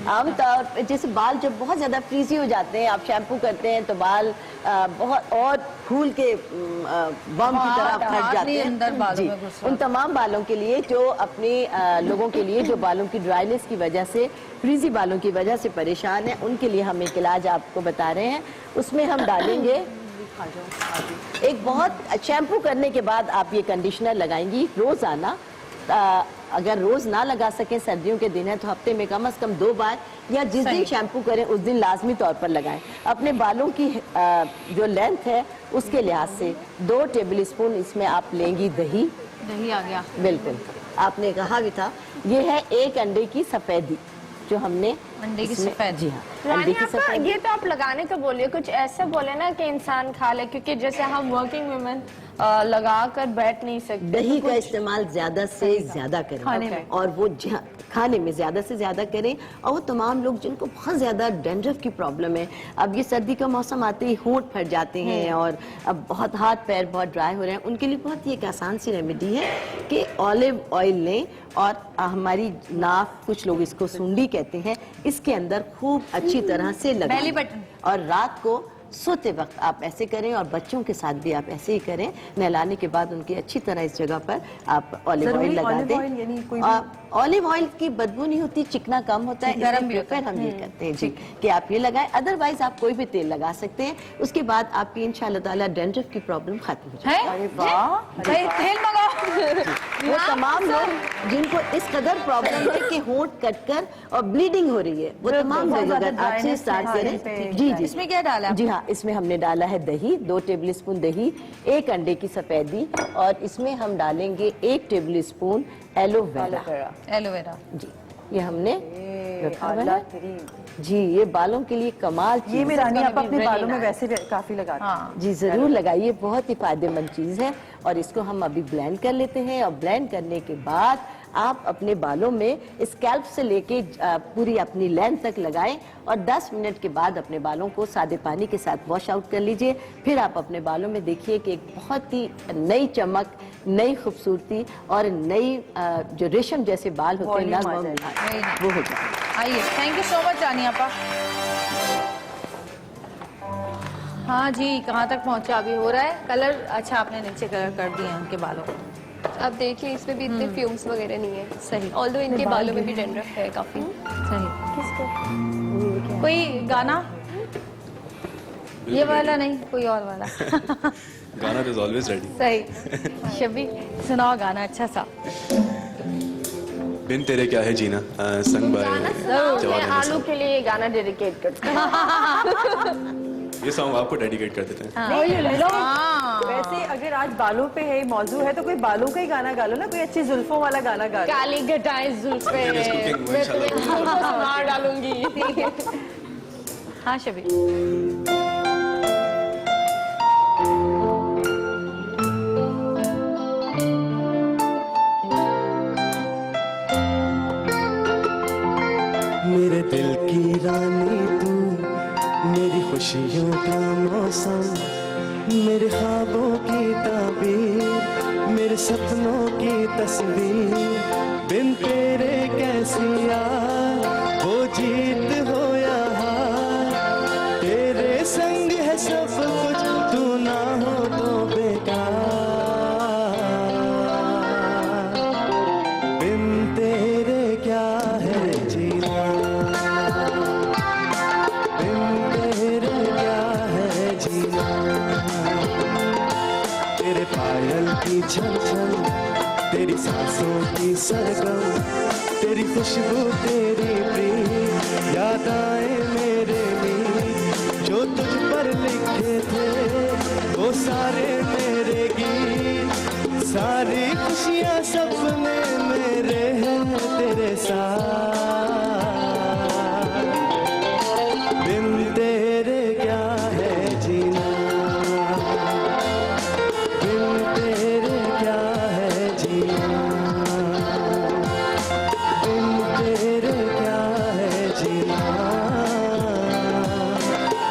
आमतौर पर जैसे बाल जब बहुत ज़्यादा फ्रीजी हो जाते हैं, आप शैम्पू करते हैं तो बाल बहुत और फूल के बम की तरह फट जाते हैं। जी, उन तमाम बालों के लिए जो अपने लोगों के लिए जो बालों की ड्राइनेस की वजह से, फ्रीजी बालों की वजह से परेशान है, उनके लिए हम एक इलाज आपको बता रहे हैं। उसमें हम डालेंगे एक बहुत शैम्पू करने के बाद आप ये कंडीशनर लगाएंगी रोजाना। अगर रोज ना लगा सके, सर्दियों के दिन है तो हफ्ते में कम से कम 2 बार, या जिस दिन शैम्पू करें उस दिन लाजमी तौर पर लगाएं। अपने बालों की जो लेंथ है उसके लिहाज से 2 टेबल स्पून इसमें आप लेंगी दही। दही आ गया, बिल्कुल आपने कहा भी था। ये है 1 अंडे की सफेदी जो हमने अंडे की सफेद। जी हाँ, रानी आपका ये तो आप लगाने का बोलिए, कुछ ऐसा बोले ना कि इंसान खा ले, क्योंकि जैसे हम वर्किंग वुमेन लगा कर बैठ नहीं सकते। दही का इस्तेमाल ज्यादा से ज्यादा करें खाने में, और वो खाने में ज्यादा से ज्यादा करें। और वो तमाम लोग जिनको बहुत ज्यादा डैंड्रफ की प्रॉब्लम है, अब ये सर्दी का मौसम आते ही होंठ फट जाते हैं और अब बहुत हाथ पैर बहुत ड्राई हो रहे हैं, उनके लिए बहुत ही एक आसान सी रेमेडी है कि ऑलिव ऑयल लें और हमारी नाक, कुछ लोग इसको सुंडी कहते हैं, इसके अंदर खूब अच्छी तरह से लगाएं और रात को सोते वक्त आप ऐसे करें, और बच्चों के साथ भी आप ऐसे ही करें। नहलाने के बाद उनकी अच्छी तरह इस जगह पर आप ऑलिव ऑयल लगा दें। ऑलिव ऑयल की बदबू नहीं होती, चिकना कम होता है, इसलिए प्रेफर हम ये करते हैं जी कि आप ये लगाएं। अदरवाइज आप कोई भी तेल लगा सकते हैं। उसके बाद आपकी इंशाल्लाह ताला डैंड्रफ की प्रॉब्लम खत्म हो जाएगी। तेल मंगाओ। वो तमाम लोग जिनको इस कदर प्रॉब्लम है कि होंठ कटकर और ब्लीडिंग हो रही है, वो तमाम लोग अगर आपसे स्टार्ट करें। जी जी, इसमें क्या डाला? जी हाँ, इसमें हमने डाला है दही, 2 टेबल स्पून दही, 1 अंडे की सफेदी, और इसमें हम डालेंगे 1 टेबल स्पून एलोवेरा। एलोवेरा जी, ये हमने रखा हुआ है। जी ये बालों के लिए कमाल चीज ये है। मेरा रानी आप gonna be अपने really बालों में nice. वैसे भी काफी लगाते हैं। हाँ जी जरूर लगाइए, बहुत ही फायदेमंद चीज है। और इसको हम अभी ब्लेंड कर लेते हैं और ब्लेंड करने के बाद आप अपने बालों में स्कैल्प से लेके पूरी अपनी लेंथ तक लगाएं और 10 मिनट के बाद अपने बालों को सादे पानी के साथ वॉश आउट कर लीजिए। फिर आप अपने बालों में देखिए कि एक बहुत ही नई चमक, नई खूबसूरती और नई जो रेशम जैसे बाल होते हैं Volume आ नरम जाएगा। वो हो जाए। आइए, थैंक यू सो मच रानी आपा। हाँ जी, कहाँ तक पहुँचा? अभी हो रहा है कलर। अच्छा, आपने नीचे कलर कर दिए हैं उनके बालों को। अब देखिए इसमें भी इतने फ्यूम्स वगैरह नहीं है। सही। ऑल्दो इनके बालों में भी डेंड्रफ है काफी। सही। कोई गाना? ये वाला नहीं, कोई और वाला। गाना इज ऑलवेज रेडी। सही। शबी सुनाओ गाना अच्छा सा। बिन तेरे क्या है जीना, संग बाय मैं आलू के लिए ये गाना डेडिकेट करती हूँ। ये सॉन्ग आपको डेडिकेट कर देते हैं। वैसे अगर आज बालों पे है मौजू है तो कोई बालों का ही गाना गा लो ना, कोई अच्छी जुल्फों वाला गाना गा लो। काली घटाएं जुल्फे मैं तुम्हें सुना डालूंगी। हाँ शबी। मेरे दिल की रानी तू, मेरी खुशियों का मौसम, मेरे ख्वाबों की ताबीर, मेरे सपनों की तस्वीर। बिन तेरे कैसी यार वो जीत हो या हार, तेरे संग है सब कुछ, तू ना हो तो बेकार। बिन तेरे क्या है जीना, बिन तेरे क्या है जीना। तेरे पायल की छन छन, तेरी सांसों की सरगम, तेरी खुशबू तेरी प्रीत, याद आए मेरे लिए जो तुझ पर लिखे थे वो सारे मेरे गीत। सारी खुशियाँ सपने मेरे हैं तेरे साथ। बिन तेरे क्या है जीना, बिन तेरे क्या है जीना, बिन तेरे क्या है जीना,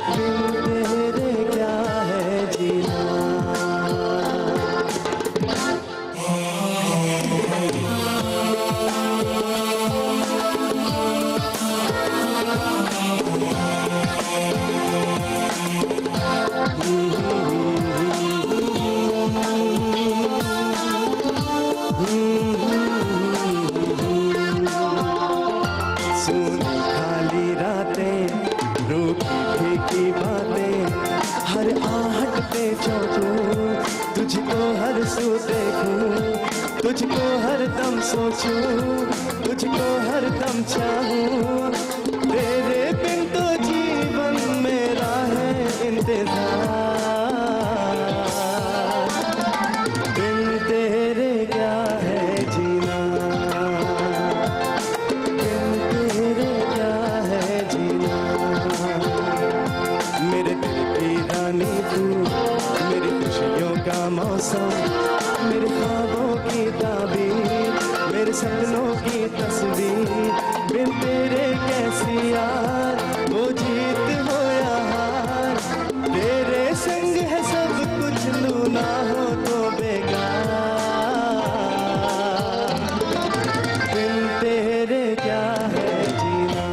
बिन तेरे क्या है जीना। सुनी खाली रातें, रूठी फीकी बातें, हर आहट पे चौंकूं, तुझको हर सू देखूं, तुझको हर दम सोचूं, तुझको हर दम चाहूं। तेरे बिन तो जीवन मेरा है इंतजार। बिन तेरे क्या है जीना, बिन तेरे क्या है जीना। मेरे दिल की रानी तू, मेरी खुशियों का मौसम, मेरे ख्वाबों की ताबीर, मेरे सपनों की तस्वीर। बिन तेरे कैसी यार वो जीत हो या हार, तेरे संग है सब कुछ, लू ना हो तो बेकार। बिन तेरे क्या है जीना,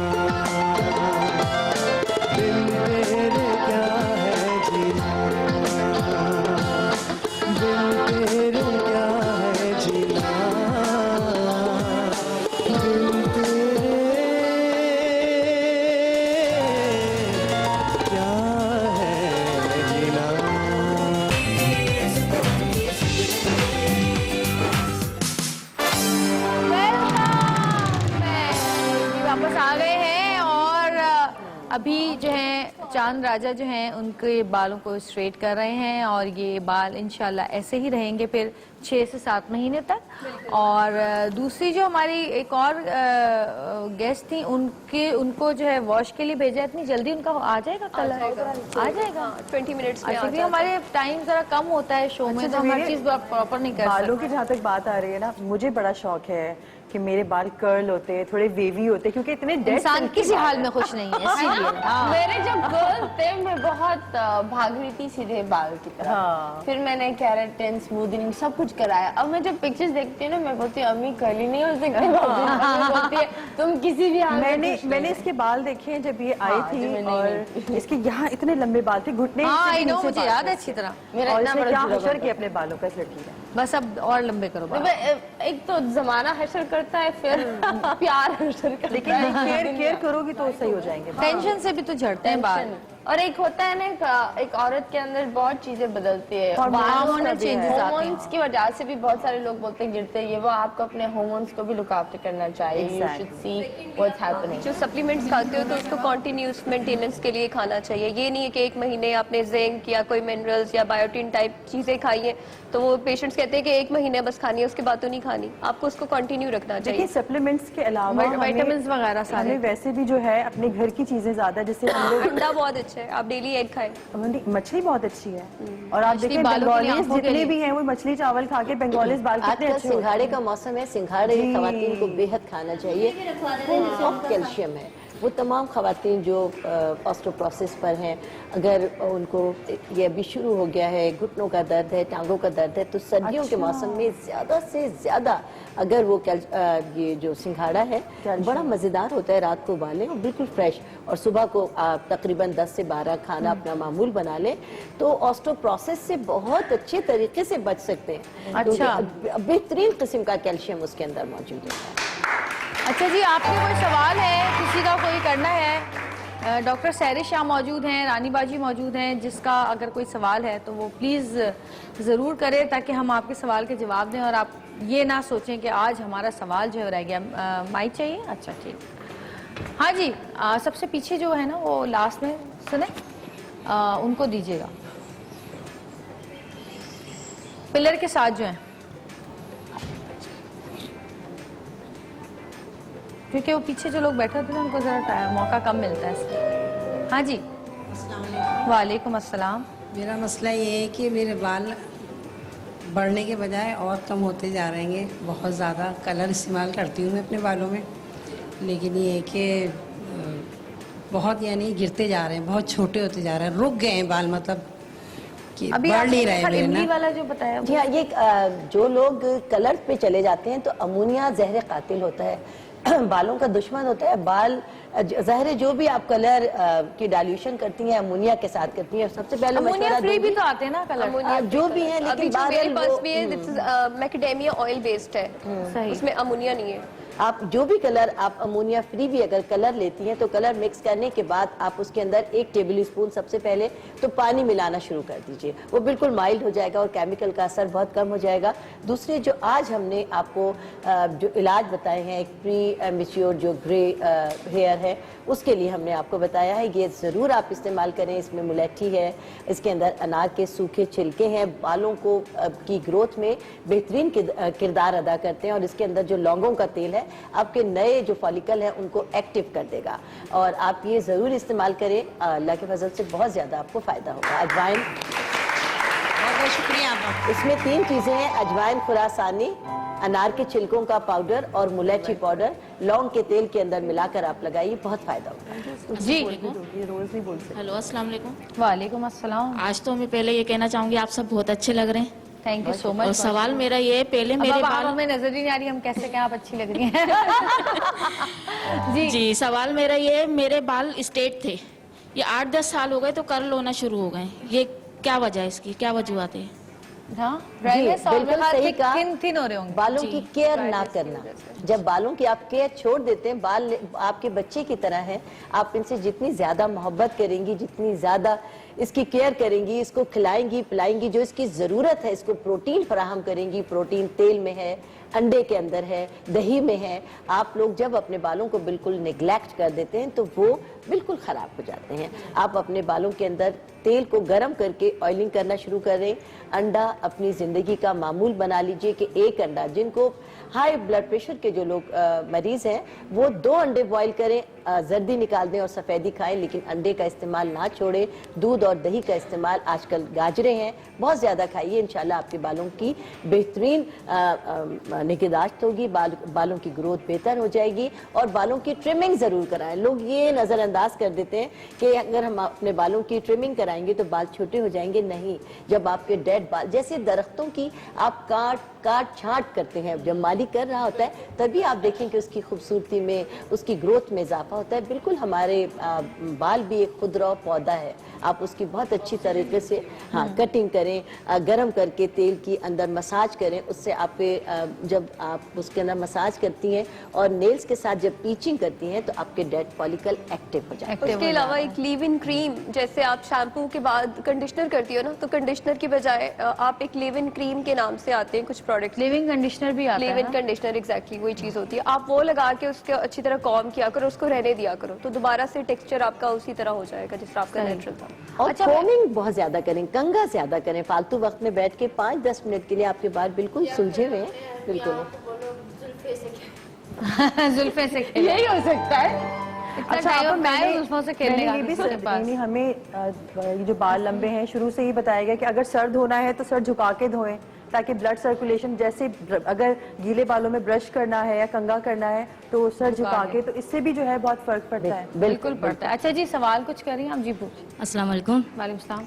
बिन तेरे क्या है जीना, बिन तेरे चांद राजा जो हैं उनके बालों को स्ट्रेट कर रहे हैं और ये बाल इंशाल्लाह ऐसे ही रहेंगे फिर 6 से 7 महीने तक। और दूसरी जो हमारी एक और गेस्ट थी उनको जो है वॉश के लिए भेजा, इतनी जल्दी उनका आ जाएगा कलर? आ जाएगा 20 मिनट्स में। क्योंकि हमारे टाइम जरा कम होता है शो में, तो हम हर चीज प्रॉपर नहीं कर सकते। बालों की जहाँ तक बात आ रही है ना, मुझे बड़ा शौक है कि मेरे बाल कर्ल होते हैं, थोड़े वेवी होते हैं, क्योंकि इतने इंसान किसी हाल में खुश नहीं है इसीलिए। मेरे जब गर्ल थे मैं बहुत भाग रही थी सीधे बाल की तरफ। फिर मैंने केराटिन, स्मूदनिंग सब कुछ कराया। अब मैं जब पिक्चर्स देखती हूँ ना, मैं बोलती हूँ अम्मी कर्ली नहीं हो सकती। बोलती है तुम किसी भी हाल में। मैंने इसके बाल देखे हैं जब ये आई थी, और इसके यहाँ इतने लंबे बाल थे, घुटने मुझे याद है अच्छी तरह। मेरा क्या हशर किया अपने बालों का इस लड़की ने। बस अब और लंबे करो बाल। एक तो जमाना हशर करता है, फिर प्यार हशर करता है। लेकिन केयर करोगी तो सही हो जाएंगे। टेंशन से भी तो झड़ते हैं बाल। और एक होता है ना, एक औरत के अंदर बहुत चीजें बदलती है, हार्मोनल चेंजेस आते हैं। हार्मोन्स की वजह से भी बहुत सारे लोग बोलते हैं गिरते हैं, ये वो आपको अपने हार्मोन्स को भी लुक आफ्टर करना चाहिए। You should see what's happening. जो सप्लीमेंट्स खाते हो तो उसको कंटिन्यूस मेंटेनेंस के लिए खाना चाहिए। ये नहीं है कि 1 महीने आपने जिंक या कोई मिनरल्स या बायोटिन टाइप चीजें खाई है तो वो पेशेंट्स कहते हैं कि 1 महीने बस खानी है, उसके बाद तो नहीं खानी। आपको उसको कंटिन्यू रखना चाहिए। देखिए सप्लीमेंट्स के अलावा विटामिन्स वगैरह सारे, वैसे भी जो है अपने घर की चीजें ज्यादा, जैसे अंडा बहुत अच्छा है, आप डेली एग खाएं। मछली बहुत अच्छी है। और आप देखिए बंगालीज जितने भी हैं वो मछली चावल खा के बंगालीज बाल कितने अच्छे। सिंघाड़े का मौसम है, सिंघाड़े खवातीन को बेहद खाना चाहिए। फुल ऑफ कैल्शियम है। वो तमाम खवातीन जो ऑस्टियोपोरोसिस पर हैं, अगर उनको ये अभी शुरू हो गया है, घुटनों का दर्द है, टांगों का दर्द है, तो सर्दियों के मौसम में ज़्यादा से ज़्यादा अगर वो ये जो सिंघाड़ा है बड़ा मज़ेदार होता है, रात को उबालें और बिल्कुल फ्रेश, और सुबह को आप तकरीबन 10 से 12 खाना अपना मामूल बना लें, तो ऑस्टियोपोरोसिस से बहुत अच्छे तरीके से बच सकते हैं। अच्छा, बेहतरीन किस्म का कैल्शियम उसके अंदर मौजूद है। अच्छा जी, आपके कोई सवाल है, किसी का कोई करना है? डॉक्टर सहरिश शाह मौजूद हैं, रानी बाजी मौजूद हैं, जिसका अगर कोई सवाल है तो वो प्लीज़ ज़रूर करें ताकि हम आपके सवाल के जवाब दें और आप ये ना सोचें कि आज हमारा सवाल जो है रह गया। माइक चाहिए? अच्छा ठीक। हाँ जी, सबसे पीछे जो है ना वो लास्ट में सुने, उनको दीजिएगा, पिलर के साथ जो है, क्योंकि वो पीछे जो लोग बैठे होते हैं उनको जरा मौका कम मिलता है इसलिए। हाँ जी, वालेकुम अस्सलाम। मेरा मसला ये है कि मेरे बाल बढ़ने के बजाय और कम होते जा रहे हैं। बहुत ज़्यादा कलर इस्तेमाल करती हूँ मैं अपने बालों में, लेकिन ये है कि बहुत यानी गिरते जा रहे हैं, बहुत छोटे होते जा रहे हैं, रुक गए हैं बाल, मतलब कि बढ़ नहीं रहे मेरे ना। वाला जो बताया जी हाँ, ये जो लोग कलर पे चले जाते हैं तो अमोनिया जहर कातिल होता है, बालों का दुश्मन होता है। बाल ज़ाहिर है जो भी आप कलर की डाइल्यूशन करती हैं अमोनिया के साथ करती हैं। सबसे पहले अमोनिया फ्री भी तो आते हैं ना कलर, जो भी है, लेकिन मेरे पास भी है, मैकेडेमिया ऑयल बेस्ड है, उसमें अमोनिया नहीं है। आप जो भी कलर, आप अमोनिया फ्री भी अगर कलर लेती हैं तो कलर मिक्स करने के बाद आप उसके अंदर 1 टेबल स्पून सबसे पहले तो पानी मिलाना शुरू कर दीजिए। वो बिल्कुल माइल्ड हो जाएगा और केमिकल का असर बहुत कम हो जाएगा। दूसरे जो आज हमने आपको जो इलाज बताए हैं, एक प्री मैच्योर जो ग्रे हेयर है, उसके लिए हमने आपको बताया है, ये ज़रूर आप इस्तेमाल करें। इसमें मुलेठी है, इसके अंदर अनार के सूखे छिलके हैं, बालों को की ग्रोथ में बेहतरीन किरदार अदा करते हैं, और इसके अंदर जो लौंगों का तेल है आपके नए जो फॉलिकल है उनको एक्टिव कर देगा, और आप ये ज़रूर इस्तेमाल करें। अल्लाह के फजल से बहुत ज़्यादा आपको फ़ायदा होगा। अजवाइन, बहुत बहुत शुक्रिया आपका। इसमें 3 चीज़ें हैं, अजवाइन खुरासानी, अनार के छिलकों का पाउडर और मुलेठी पाउडर लौंग के तेल के अंदर मिलाकर आप लगाइए, बहुत फायदा होगा। जी, रोज नहीं बोल सकते। हेलो, अस्सलाम वालेकुम। वालेकुम अस्सलाम। आज तो मैं पहले ये कहना चाहूंगी आप सब बहुत अच्छे लग रहे हैं। Thank you so much. और सवाल मेरा ये है, पहले मेरे बाल, हमें नजर ही नहीं आ रही हम कैसे कहें आप अच्छी लग रही हैं। जी, सवाल मेरा ये है, मेरे बाल स्ट्रेट थे, ये 8-10 साल हो गए तो कर्ल होना शुरू हो गए, ये क्या वजह है, इसकी क्या वजूहत है? हाँ, बिल्कुल सही कहा। थिन हो रहे होंगे। बालों की केयर ना करना, जब बालों की आप केयर छोड़ देते हैं, बाल आपके बच्चे की तरह हैं, आप इनसे जितनी ज्यादा मोहब्बत करेंगी, जितनी ज्यादा इसकी केयर करेंगी, इसको खिलाएंगी पिलाएंगी, जो इसकी जरूरत है, इसको प्रोटीन फराहम करेंगी, प्रोटीन तेल में है, अंडे के अंदर है, दही में है। आप लोग जब अपने बालों को बिल्कुल निगलेक्ट कर देते हैं तो वो बिल्कुल खराब हो जाते हैं। आप अपने बालों के अंदर तेल को गर्म करके ऑयलिंग करना शुरू करें। अंडा अपनी जिंदगी का मामूल बना लीजिए कि एक अंडा, जिनको हाई ब्लड प्रेशर के जो लोग मरीज हैं वो 2 अंडे बॉईल करें, जर्दी निकाल दें और सफेदी खाएं, लेकिन अंडे का इस्तेमाल ना छोड़ें। दूध और दही का इस्तेमाल, आजकल गाजरें हैं, बहुत ज्यादा खाइए। इंशाल्लाह आपके बालों की बेहतरीन निगहदाश्त होगी, बालों की ग्रोथ बेहतर हो जाएगी। और बालों की ट्रिमिंग जरूर कराएं। लोग ये नजरअंदाज कर देते हैं कि अगर हम अपने बालों की ट्रिमिंग कराएंगे तो बाल छोटे हो जाएंगे। नहीं, जब आपके डेड बाल, जैसे दरख्तों की आप काट छांट करते हैं, जब माली कर रहा होता है तभी आप देखें कि उसकी खूबसूरती में, उसकी ग्रोथ में इजाफा होता है। बिल्कुल हमारे बाल भी एक खुदरा पौधा है। आप उसकी बहुत अच्छी तरीके से कटिंग करें, गरम करके तेल की अंदर मसाज करें। उससे आपके जब आप उसके अंदर मसाज करती हैं और नेल्स के साथ जब पीचिंग करती हैं तो आपके डेड फॉलिकल एक्टिव हो जाते हैं। उसके अलावा एक लीव इन क्रीम, जैसे आप शैम्पू के बाद कंडीशनर करती हो ना, तो कंडीशनर की बजाय आप एक लीव इन क्रीम के नाम से आते हैं कुछ प्रोडक्ट, लिव इन कंडीशनर भी आता है। लिव इन कंडीशनर एग्जैक्टली वही चीज होती है। आप वो लगा के उसके अच्छी तरह कॉम किया करो, उसको रहने दिया करो, तो दोबारा से टेक्सचर आपका उसी तरह हो जाएगा जिस तरह आपका नेचुरल था। और कोमिंग बहुत ज्यादा करें, कंघा ज्यादा करें। फालतू वक्त में बैठ के 5-10 मिनट के लिए आपके बाल बिल्कुल सुलझे हुए हैं। बिल्कुल जुल्फे से खेले, यही हो सकता है। अच्छा, हमें ये जो बाल लंबे हैं शुरू से ही बताया गया कि अगर सर धोना है तो सर झुका के धोएं ताकि ब्लड सर्कुलेशन, जैसे अगर गीले बालों में ब्रश करना है या कंघा करना है तो सर झुका के, तो इससे भी जो है बहुत फर्क पड़ता है। बिल्कुल पड़ता है। अच्छा जी, सवाल कुछ करिए हम जी पूछिए। अस्सलाम वालेकुम। वालेकुम सलाम।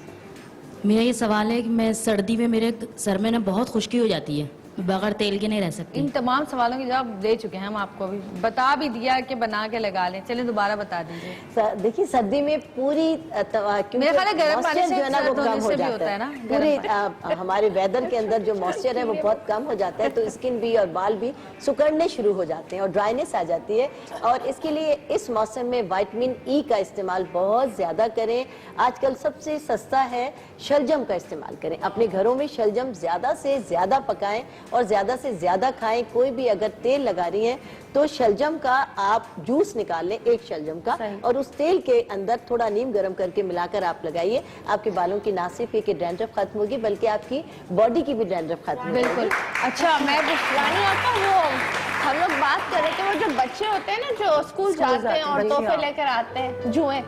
मेरा ये सवाल है कि मैं सर्दी में मेरे सर में ना बहुत खुश्की हो जाती है, बगैर तेल के नहीं रह सकती। इन तमाम सवालों के जवाब दे चुके हैं हम आपको, अभी बता भी दिया कि बना के लगा लें। चलिए दोबारा बता दीजिए। देखिए सर्दी में पूरी मेरे ख्याल है गर्म पानी से जो है ना वो कम हो जाता है ना, पूरी हमारे वेदर के अंदर जो मॉइस्चर है वो बहुत कम हो जाता है, तो स्किन भी और बाल भी सुकड़ने शुरू हो जाते हैं और ड्राइनेस आ जाती है। और इसके लिए इस मौसम में विटामिन ई का इस्तेमाल बहुत ज्यादा करें। आजकल सबसे सस्ता है शलजम का इस्तेमाल करें। अपने घरों में शलजम ज्यादा से ज्यादा पकाएं और ज्यादा से ज्यादा खाएं। कोई भी अगर तेल लगा रही हैं तो शलजम का आप जूस निकाल लें, एक शलजम का, और उस तेल के अंदर थोड़ा नीम गर्म करके मिलाकर आप लगाइए। आपके बालों की ना सिर्फ कि डैंड्रफ खत्म होगी बल्कि आपकी बॉडी की भी डैंड्रफ खत्म होगी। बिल्कुल। अच्छा, मैं रानी आपका वो हम लोग बात कर रहे थे, वो जो बच्चे होते हैं ना जो स्कूल जाते हैं और तोहफे लेकर आते हैं, जुए,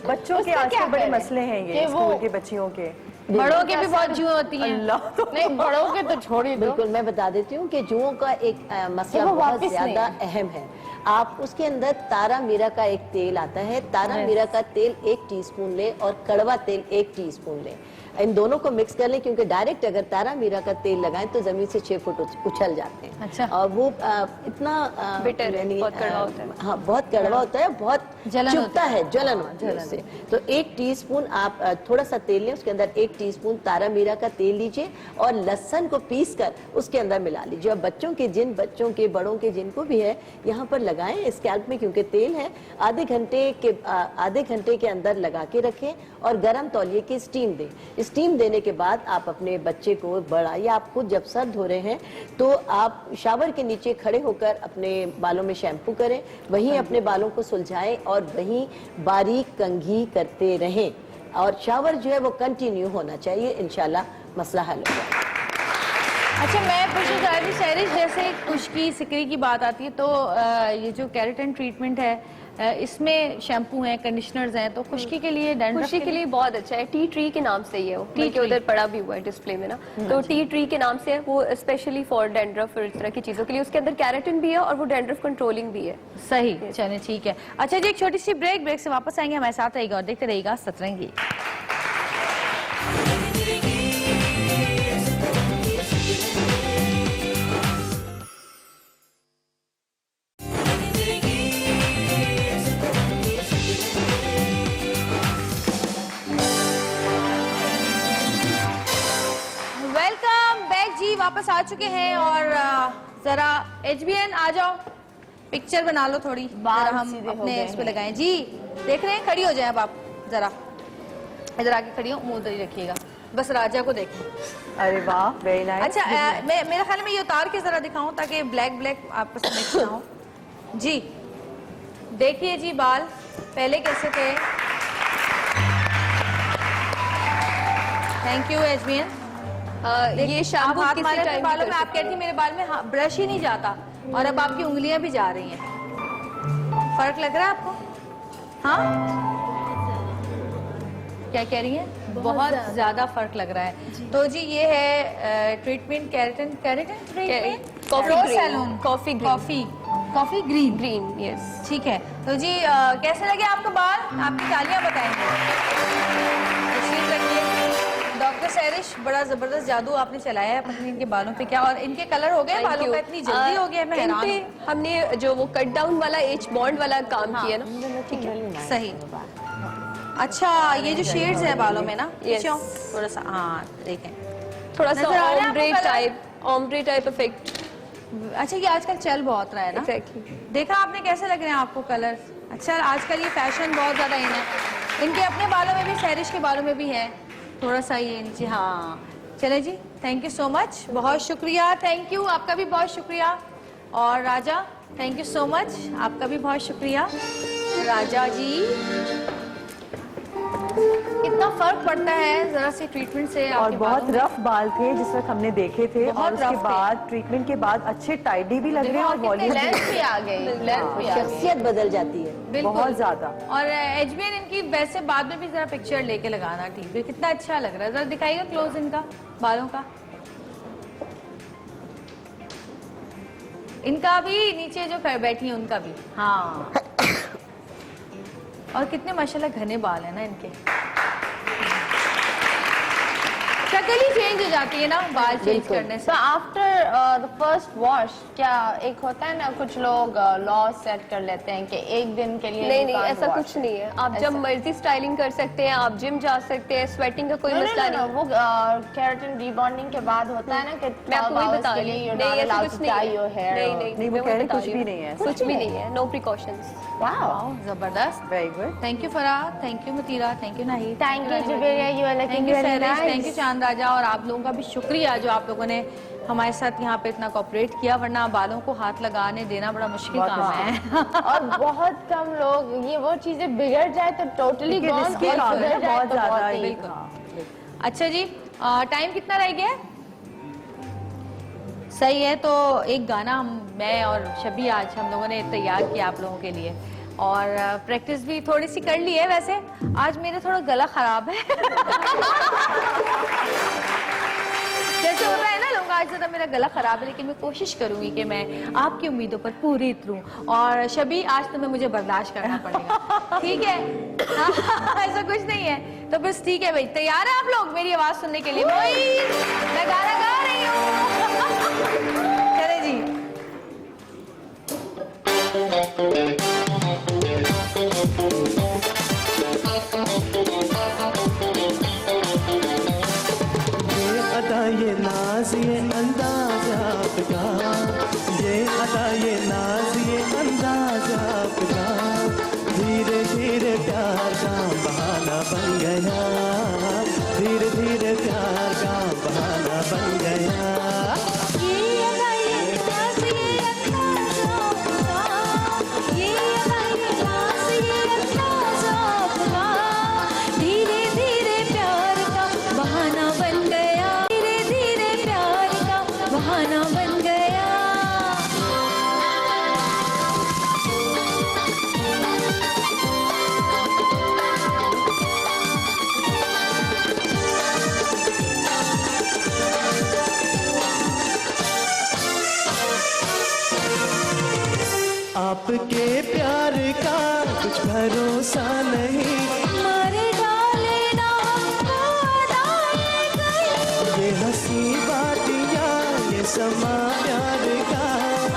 बच्चों के आजकल बड़े मसले हैं ये स्कूल के बच्चियों के। बड़ों के भी बहुत जुए होती हैं। नहीं, बड़ों के तो छोड़िए। बिल्कुल, मैं बता देती हूँ कि जुओं का एक मसला बहुत ज्यादा अहम है। आप उसके अंदर तारा मीरा का एक तेल आता है, तारा मीरा का तेल 1 टीस्पून लें और कड़वा तेल 1 टीस्पून लें। इन दोनों को मिक्स कर लें, क्योंकि डायरेक्ट अगर तारा मीरा का तेल लगाएं तो जमीन से 6 फुट उछल जाते हैं। अच्छा। और वो इतना बिटर है, बहुत कड़वा होता है। हाँ, बहुत कड़वा होता है, बहुत चुभता है, जलन होती है उससे। तो 1 टीस्पून आप थोड़ा सा तेल लें, उसके अंदर 1 टीस्पून तारा मीरा का तेल लीजिए और लहसुन को पीस कर उसके अंदर मिला लीजिए। और बच्चों के, जिन बच्चों के, बड़ों के, जिनको भी है, यहाँ पर लगाएं स्कैल्प में, क्योंकि तेल है। आधे घंटे के अंदर लगा के रखें और गर्म तौलिए की स्टीम दें। स्टीम देने के बाद आप अपने बच्चे को, बड़ा या आप खुद जब सर धो रहे हैं तो आप शावर के नीचे खड़े होकर अपने बालों में शैम्पू करें, वहीं अपने बालों को सुलझाएं और वहीं बारीक कंघी करते रहें। और शावर जो है वो कंटिन्यू होना चाहिए, इंशाल्लाह मसला हल हो जाएगा। अच्छा, मैं पूछना चाह रही थी शहरिश, जैसे खुश्की सिकरी की बात आती है तो ये जो केराटिन ट्रीटमेंट है इसमें शैम्पू हैं, कंडीशनर्स हैं, तो खुश्की के लिए, खुश्की के लिए बहुत अच्छा है। टी ट्री के नाम से ही है वो, टी के उधर पड़ा भी हुआ है डिस्प्ले में ना, तो टी ट्री के नाम से है वो, स्पेशली फॉर डैंड्रफ और इस तरह की चीजों के लिए। उसके अंदर केराटिन भी है और वो डैंड्रफ कंट्रोलिंग भी है। सही, चलिए ठीक है। अच्छा जी, एक छोटी सी ब्रेक से वापस आएंगे, हमारे साथ रहेगा और देखते रहेगा सतरंगी। वापस आ चुके हैं और जरा HBN आ जाओ, पिक्चर बना लो थोड़ी, जरा हम अपने इस पे लगाएं जी। देख रहे हैं, खड़ी हो जाए अब आप, जरा इधर आके खड़ी हो, मुंह उधर ही रखिएगा। बस राजा को देखें। अरे वाह, वेरी नाइस। अच्छा मैं मेरे ख्याल में ये उतार के जरा दिखाऊं ताकि ब्लैक ब्लैक आपस में मिक्स ना हो। जी देखिए जी बाल पहले कैसे थे। थैंक यू एजमियन। ये शैम्पू हाथ किसी मारे अपने टाइम बालों में, आप कहती मेरे बाल में ब्रश ही नहीं जाता और अब आपकी उंगलियां भी जा रही हैं। फर्क लग रहा है आपको? हाँ क्या कह रही हैं? बहुत ज्यादा फर्क लग रहा है। तो जी ये है treatment keratin treatment coffee green yes ठीक है। तो जी कैसे लगे आपको बाल? आपकी तालियां बताएंगे। तशरीफ रखिए। डॉक्टर सैरिश बड़ा जबरदस्त जादू आपने चलाया है अपने इनके बालों पे। क्या और इनके कलर हो गए बालों का? इतनी जल्दी हो गया, मैं हैरान हूं। हमने जो वो कट डाउन वाला एज बॉन्ड वाला काम किया ना, ठीक है सही। अच्छा ये जो शेड्स हैं बालों में ना, Yes. थोड़ा सा हाँ देखें थोड़ा नजर आ रहा है सा आपको ऑम्ब्रे टाइप इफेक्ट। अच्छा ये आजकल चल बहुत रहा है ना। Exactly. देखा आपने कैसे लग रहे हैं आपको कलर? अच्छा आजकल ये फैशन बहुत ज्यादा इन है। इनके अपने बालों में भी, सैरिश के बालों में भी है थोड़ा सा ये नीचे। हाँ चले जी, थैंक यू सो मच, बहुत शुक्रिया। थैंक यू, आपका भी बहुत शुक्रिया। और राजा थैंक यू सो मच, आपका भी बहुत शुक्रिया। राजा जी कितना फर्क पड़ता है जरा से ट्रीटमेंट से। और आपके बहुत बालों में। रफ बाल थे जिस वक्त हमने देखे थे, बहुत और उसके rough थे। बाद ट्रीटमेंट के बाद अच्छे टाइडी भी लग रहे हैं और वॉल्यूम लेंथ भी आ गई, लेंथ भी आ गई। शख्सियत बदल जाती है बिल्कुल। बहुत ज्यादा। और एजमेन इनकी वैसे बाद में भी जरा पिक्चर लेके लगाना ठीक है, कितना अच्छा लग रहा है। जरा दिखाइएगा क्लोज इनका बालों का। इनका भी नीचे जो बैठी है उनका भी। हाँ और कितने माशाल्लाह घने बाल है ना इनके। शक्ल ही चेंज हो जाती है ना बाल चेंज करने से। So after the first wash क्या एक होता है ना, कुछ लोग लॉ सेट कर लेते हैं कि एक दिन के लिए नहीं ऐसा कुछ नहीं है। आप जब मर्जी स्टाइलिंग कर सकते हैं, आप जिम जा सकते हैं, स्वेटिंग का कोई मसला नहीं। वो केराटिन रीबॉन्डिंग के बाद होता है ना कि मैं आपको वही बता रही हूँ। नहीं ऐसा कुछ नहीं है। नहीं वो कह रहे कुछ भी नहीं है, कुछ भी नहीं है। No precautions. वाओ जबरदस्त। Very good. Thank you Farah, thank you Mutira, thank you Nahid, thank you Juberia, you are thank looking you very Sairish, nice. Thank you Chand Raja. और आप लोगों का भी शुक्रिया जो आप लोगों ने हमारे साथ यहाँ पे इतना कोऑपरेट किया, वरना बालों को हाथ लगाने देना बड़ा मुश्किल काम है। और बहुत कम लोग, ये वो चीजें बिगड़ जाए तो टोटली गॉन, रिस्की काम है, बहुत ज्यादा। बिल्कुल। अच्छा जी टाइम कितना रह गया? सही है, तो एक गाना मैं और शबी आज हम लोगों ने तैयार किया आप लोगों के लिए, और प्रैक्टिस भी थोड़ी सी कर ली है। वैसे आज मेरा थोड़ा गला खराब है। जैसे होता है ना लोग, आज ज़्यादा मेरा गला खराब है, लेकिन मैं कोशिश करूंगी कि मैं आपकी उम्मीदों पर पूरी उतरूं। और शबी आज तुम्हें मुझे बर्दाश्त करना पड़ेगा, ठीक है? ऐसा कुछ नहीं है तो बस ठीक है भाई। तैयार है आप लोग मेरी आवाज सुनने के लिए? मैं गाना गा रही हूँ। चले जी। ये नाज ये अंदाज आपका, ये अदा ये नाज ये अंदाज आपका, धीरे धीरे प्यार का बहाना बन गया, धीरे धीरे प्यार का बहाना बन गया। आपके प्यार का कुछ भरोसा नहीं, मारे डाले ना हमको अदाए गई। ये हंसी बातियां ये समा प्यार का,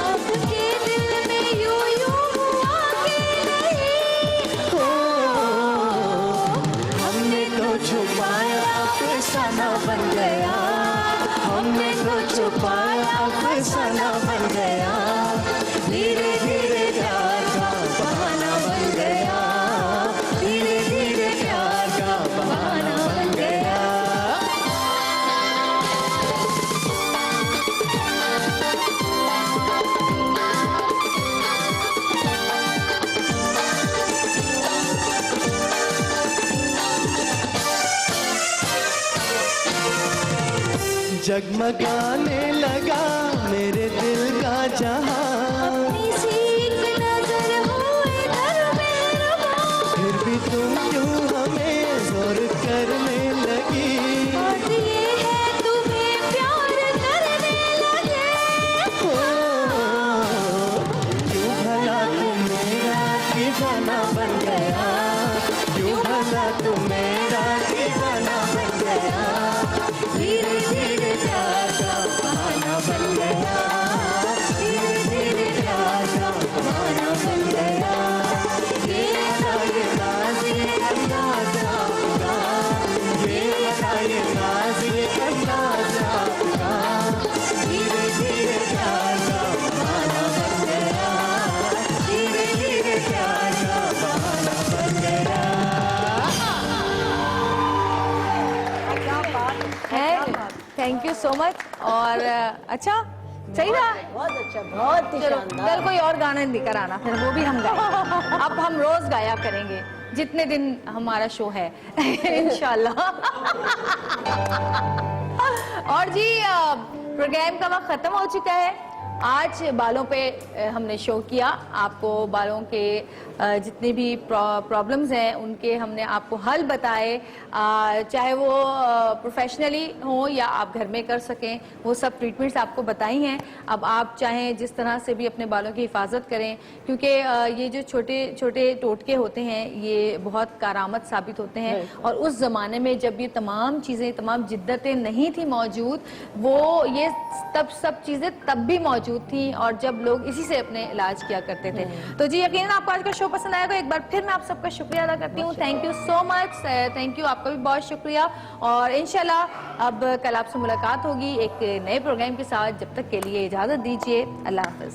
आपके दिल में यूं यूं हुआ कि नहीं। हो हमने तो छुपाया अफसाना बन गया, हमने तो छुपाया अफसाना बन गया, धीरे धीरे प्यार का बहाना बन गया, धीरे धीरे प्यार का बहाना बन गया। जगमगाने लगा मेरे दिल का जहां, फिर भी तुम क्यों हमें जोर करने लगी, क्यों भला तुम मेरा दीवाना बन गया, क्यों भला तुम मेरा दीवाना बन गया, धीरे धीरे प्यार का बहाना बन गया, धीरे धीरे प्यार का बहाना बन गया, ये था ये नाज़ ये अंदाज़ आपका, ये था ये नाज़ ये अंदाज़ आपका, धीरे धीरे प्यार का बहाना बन गया, धीरे धीरे प्यार का बहाना बन गया। Thank you so much. और अच्छा सही था, बहुत अच्छा, बहुत ही चलो शानदार। कल कोई और गाना लेकर आना, फिर वो भी हम गाएंगे। अब हम रोज गाया करेंगे जितने दिन हमारा शो है इंशाल्लाह। और जी प्रोग्राम का वक्त खत्म हो चुका है। आज बालों पे हमने शो किया, आपको बालों के जितने भी प्रॉब्लम्स हैं उनके हमने आपको हल बताए, चाहे वो प्रोफेशनली हो या आप घर में कर सकें, वो सब ट्रीटमेंट्स आपको बताई हैं। अब आप चाहें जिस तरह से भी अपने बालों की हिफाजत करें, क्योंकि ये जो छोटे छोटे टोटके होते हैं ये बहुत कारामद साबित होते हैं। और उस ज़माने में जब ये तमाम चीज़ें, तमाम जिद्दतें नहीं थी मौजूद, वो ये तब सब चीज़ें तब भी मौजूद थी, और जब लोग इसी से अपने इलाज किया करते थे। तो जी यकीनन आपको आज का शो पसंद आएगा। एक बार फिर मैं आप सबका शुक्रिया अदा करती हूँ। Thank you so much, thank you, आपका भी बहुत शुक्रिया। और इंशाल्लाह अब कल आपसे मुलाकात होगी एक नए प्रोग्राम के साथ। जब तक के लिए इजाज़त दीजिए, अल्लाह हाफ़िज़।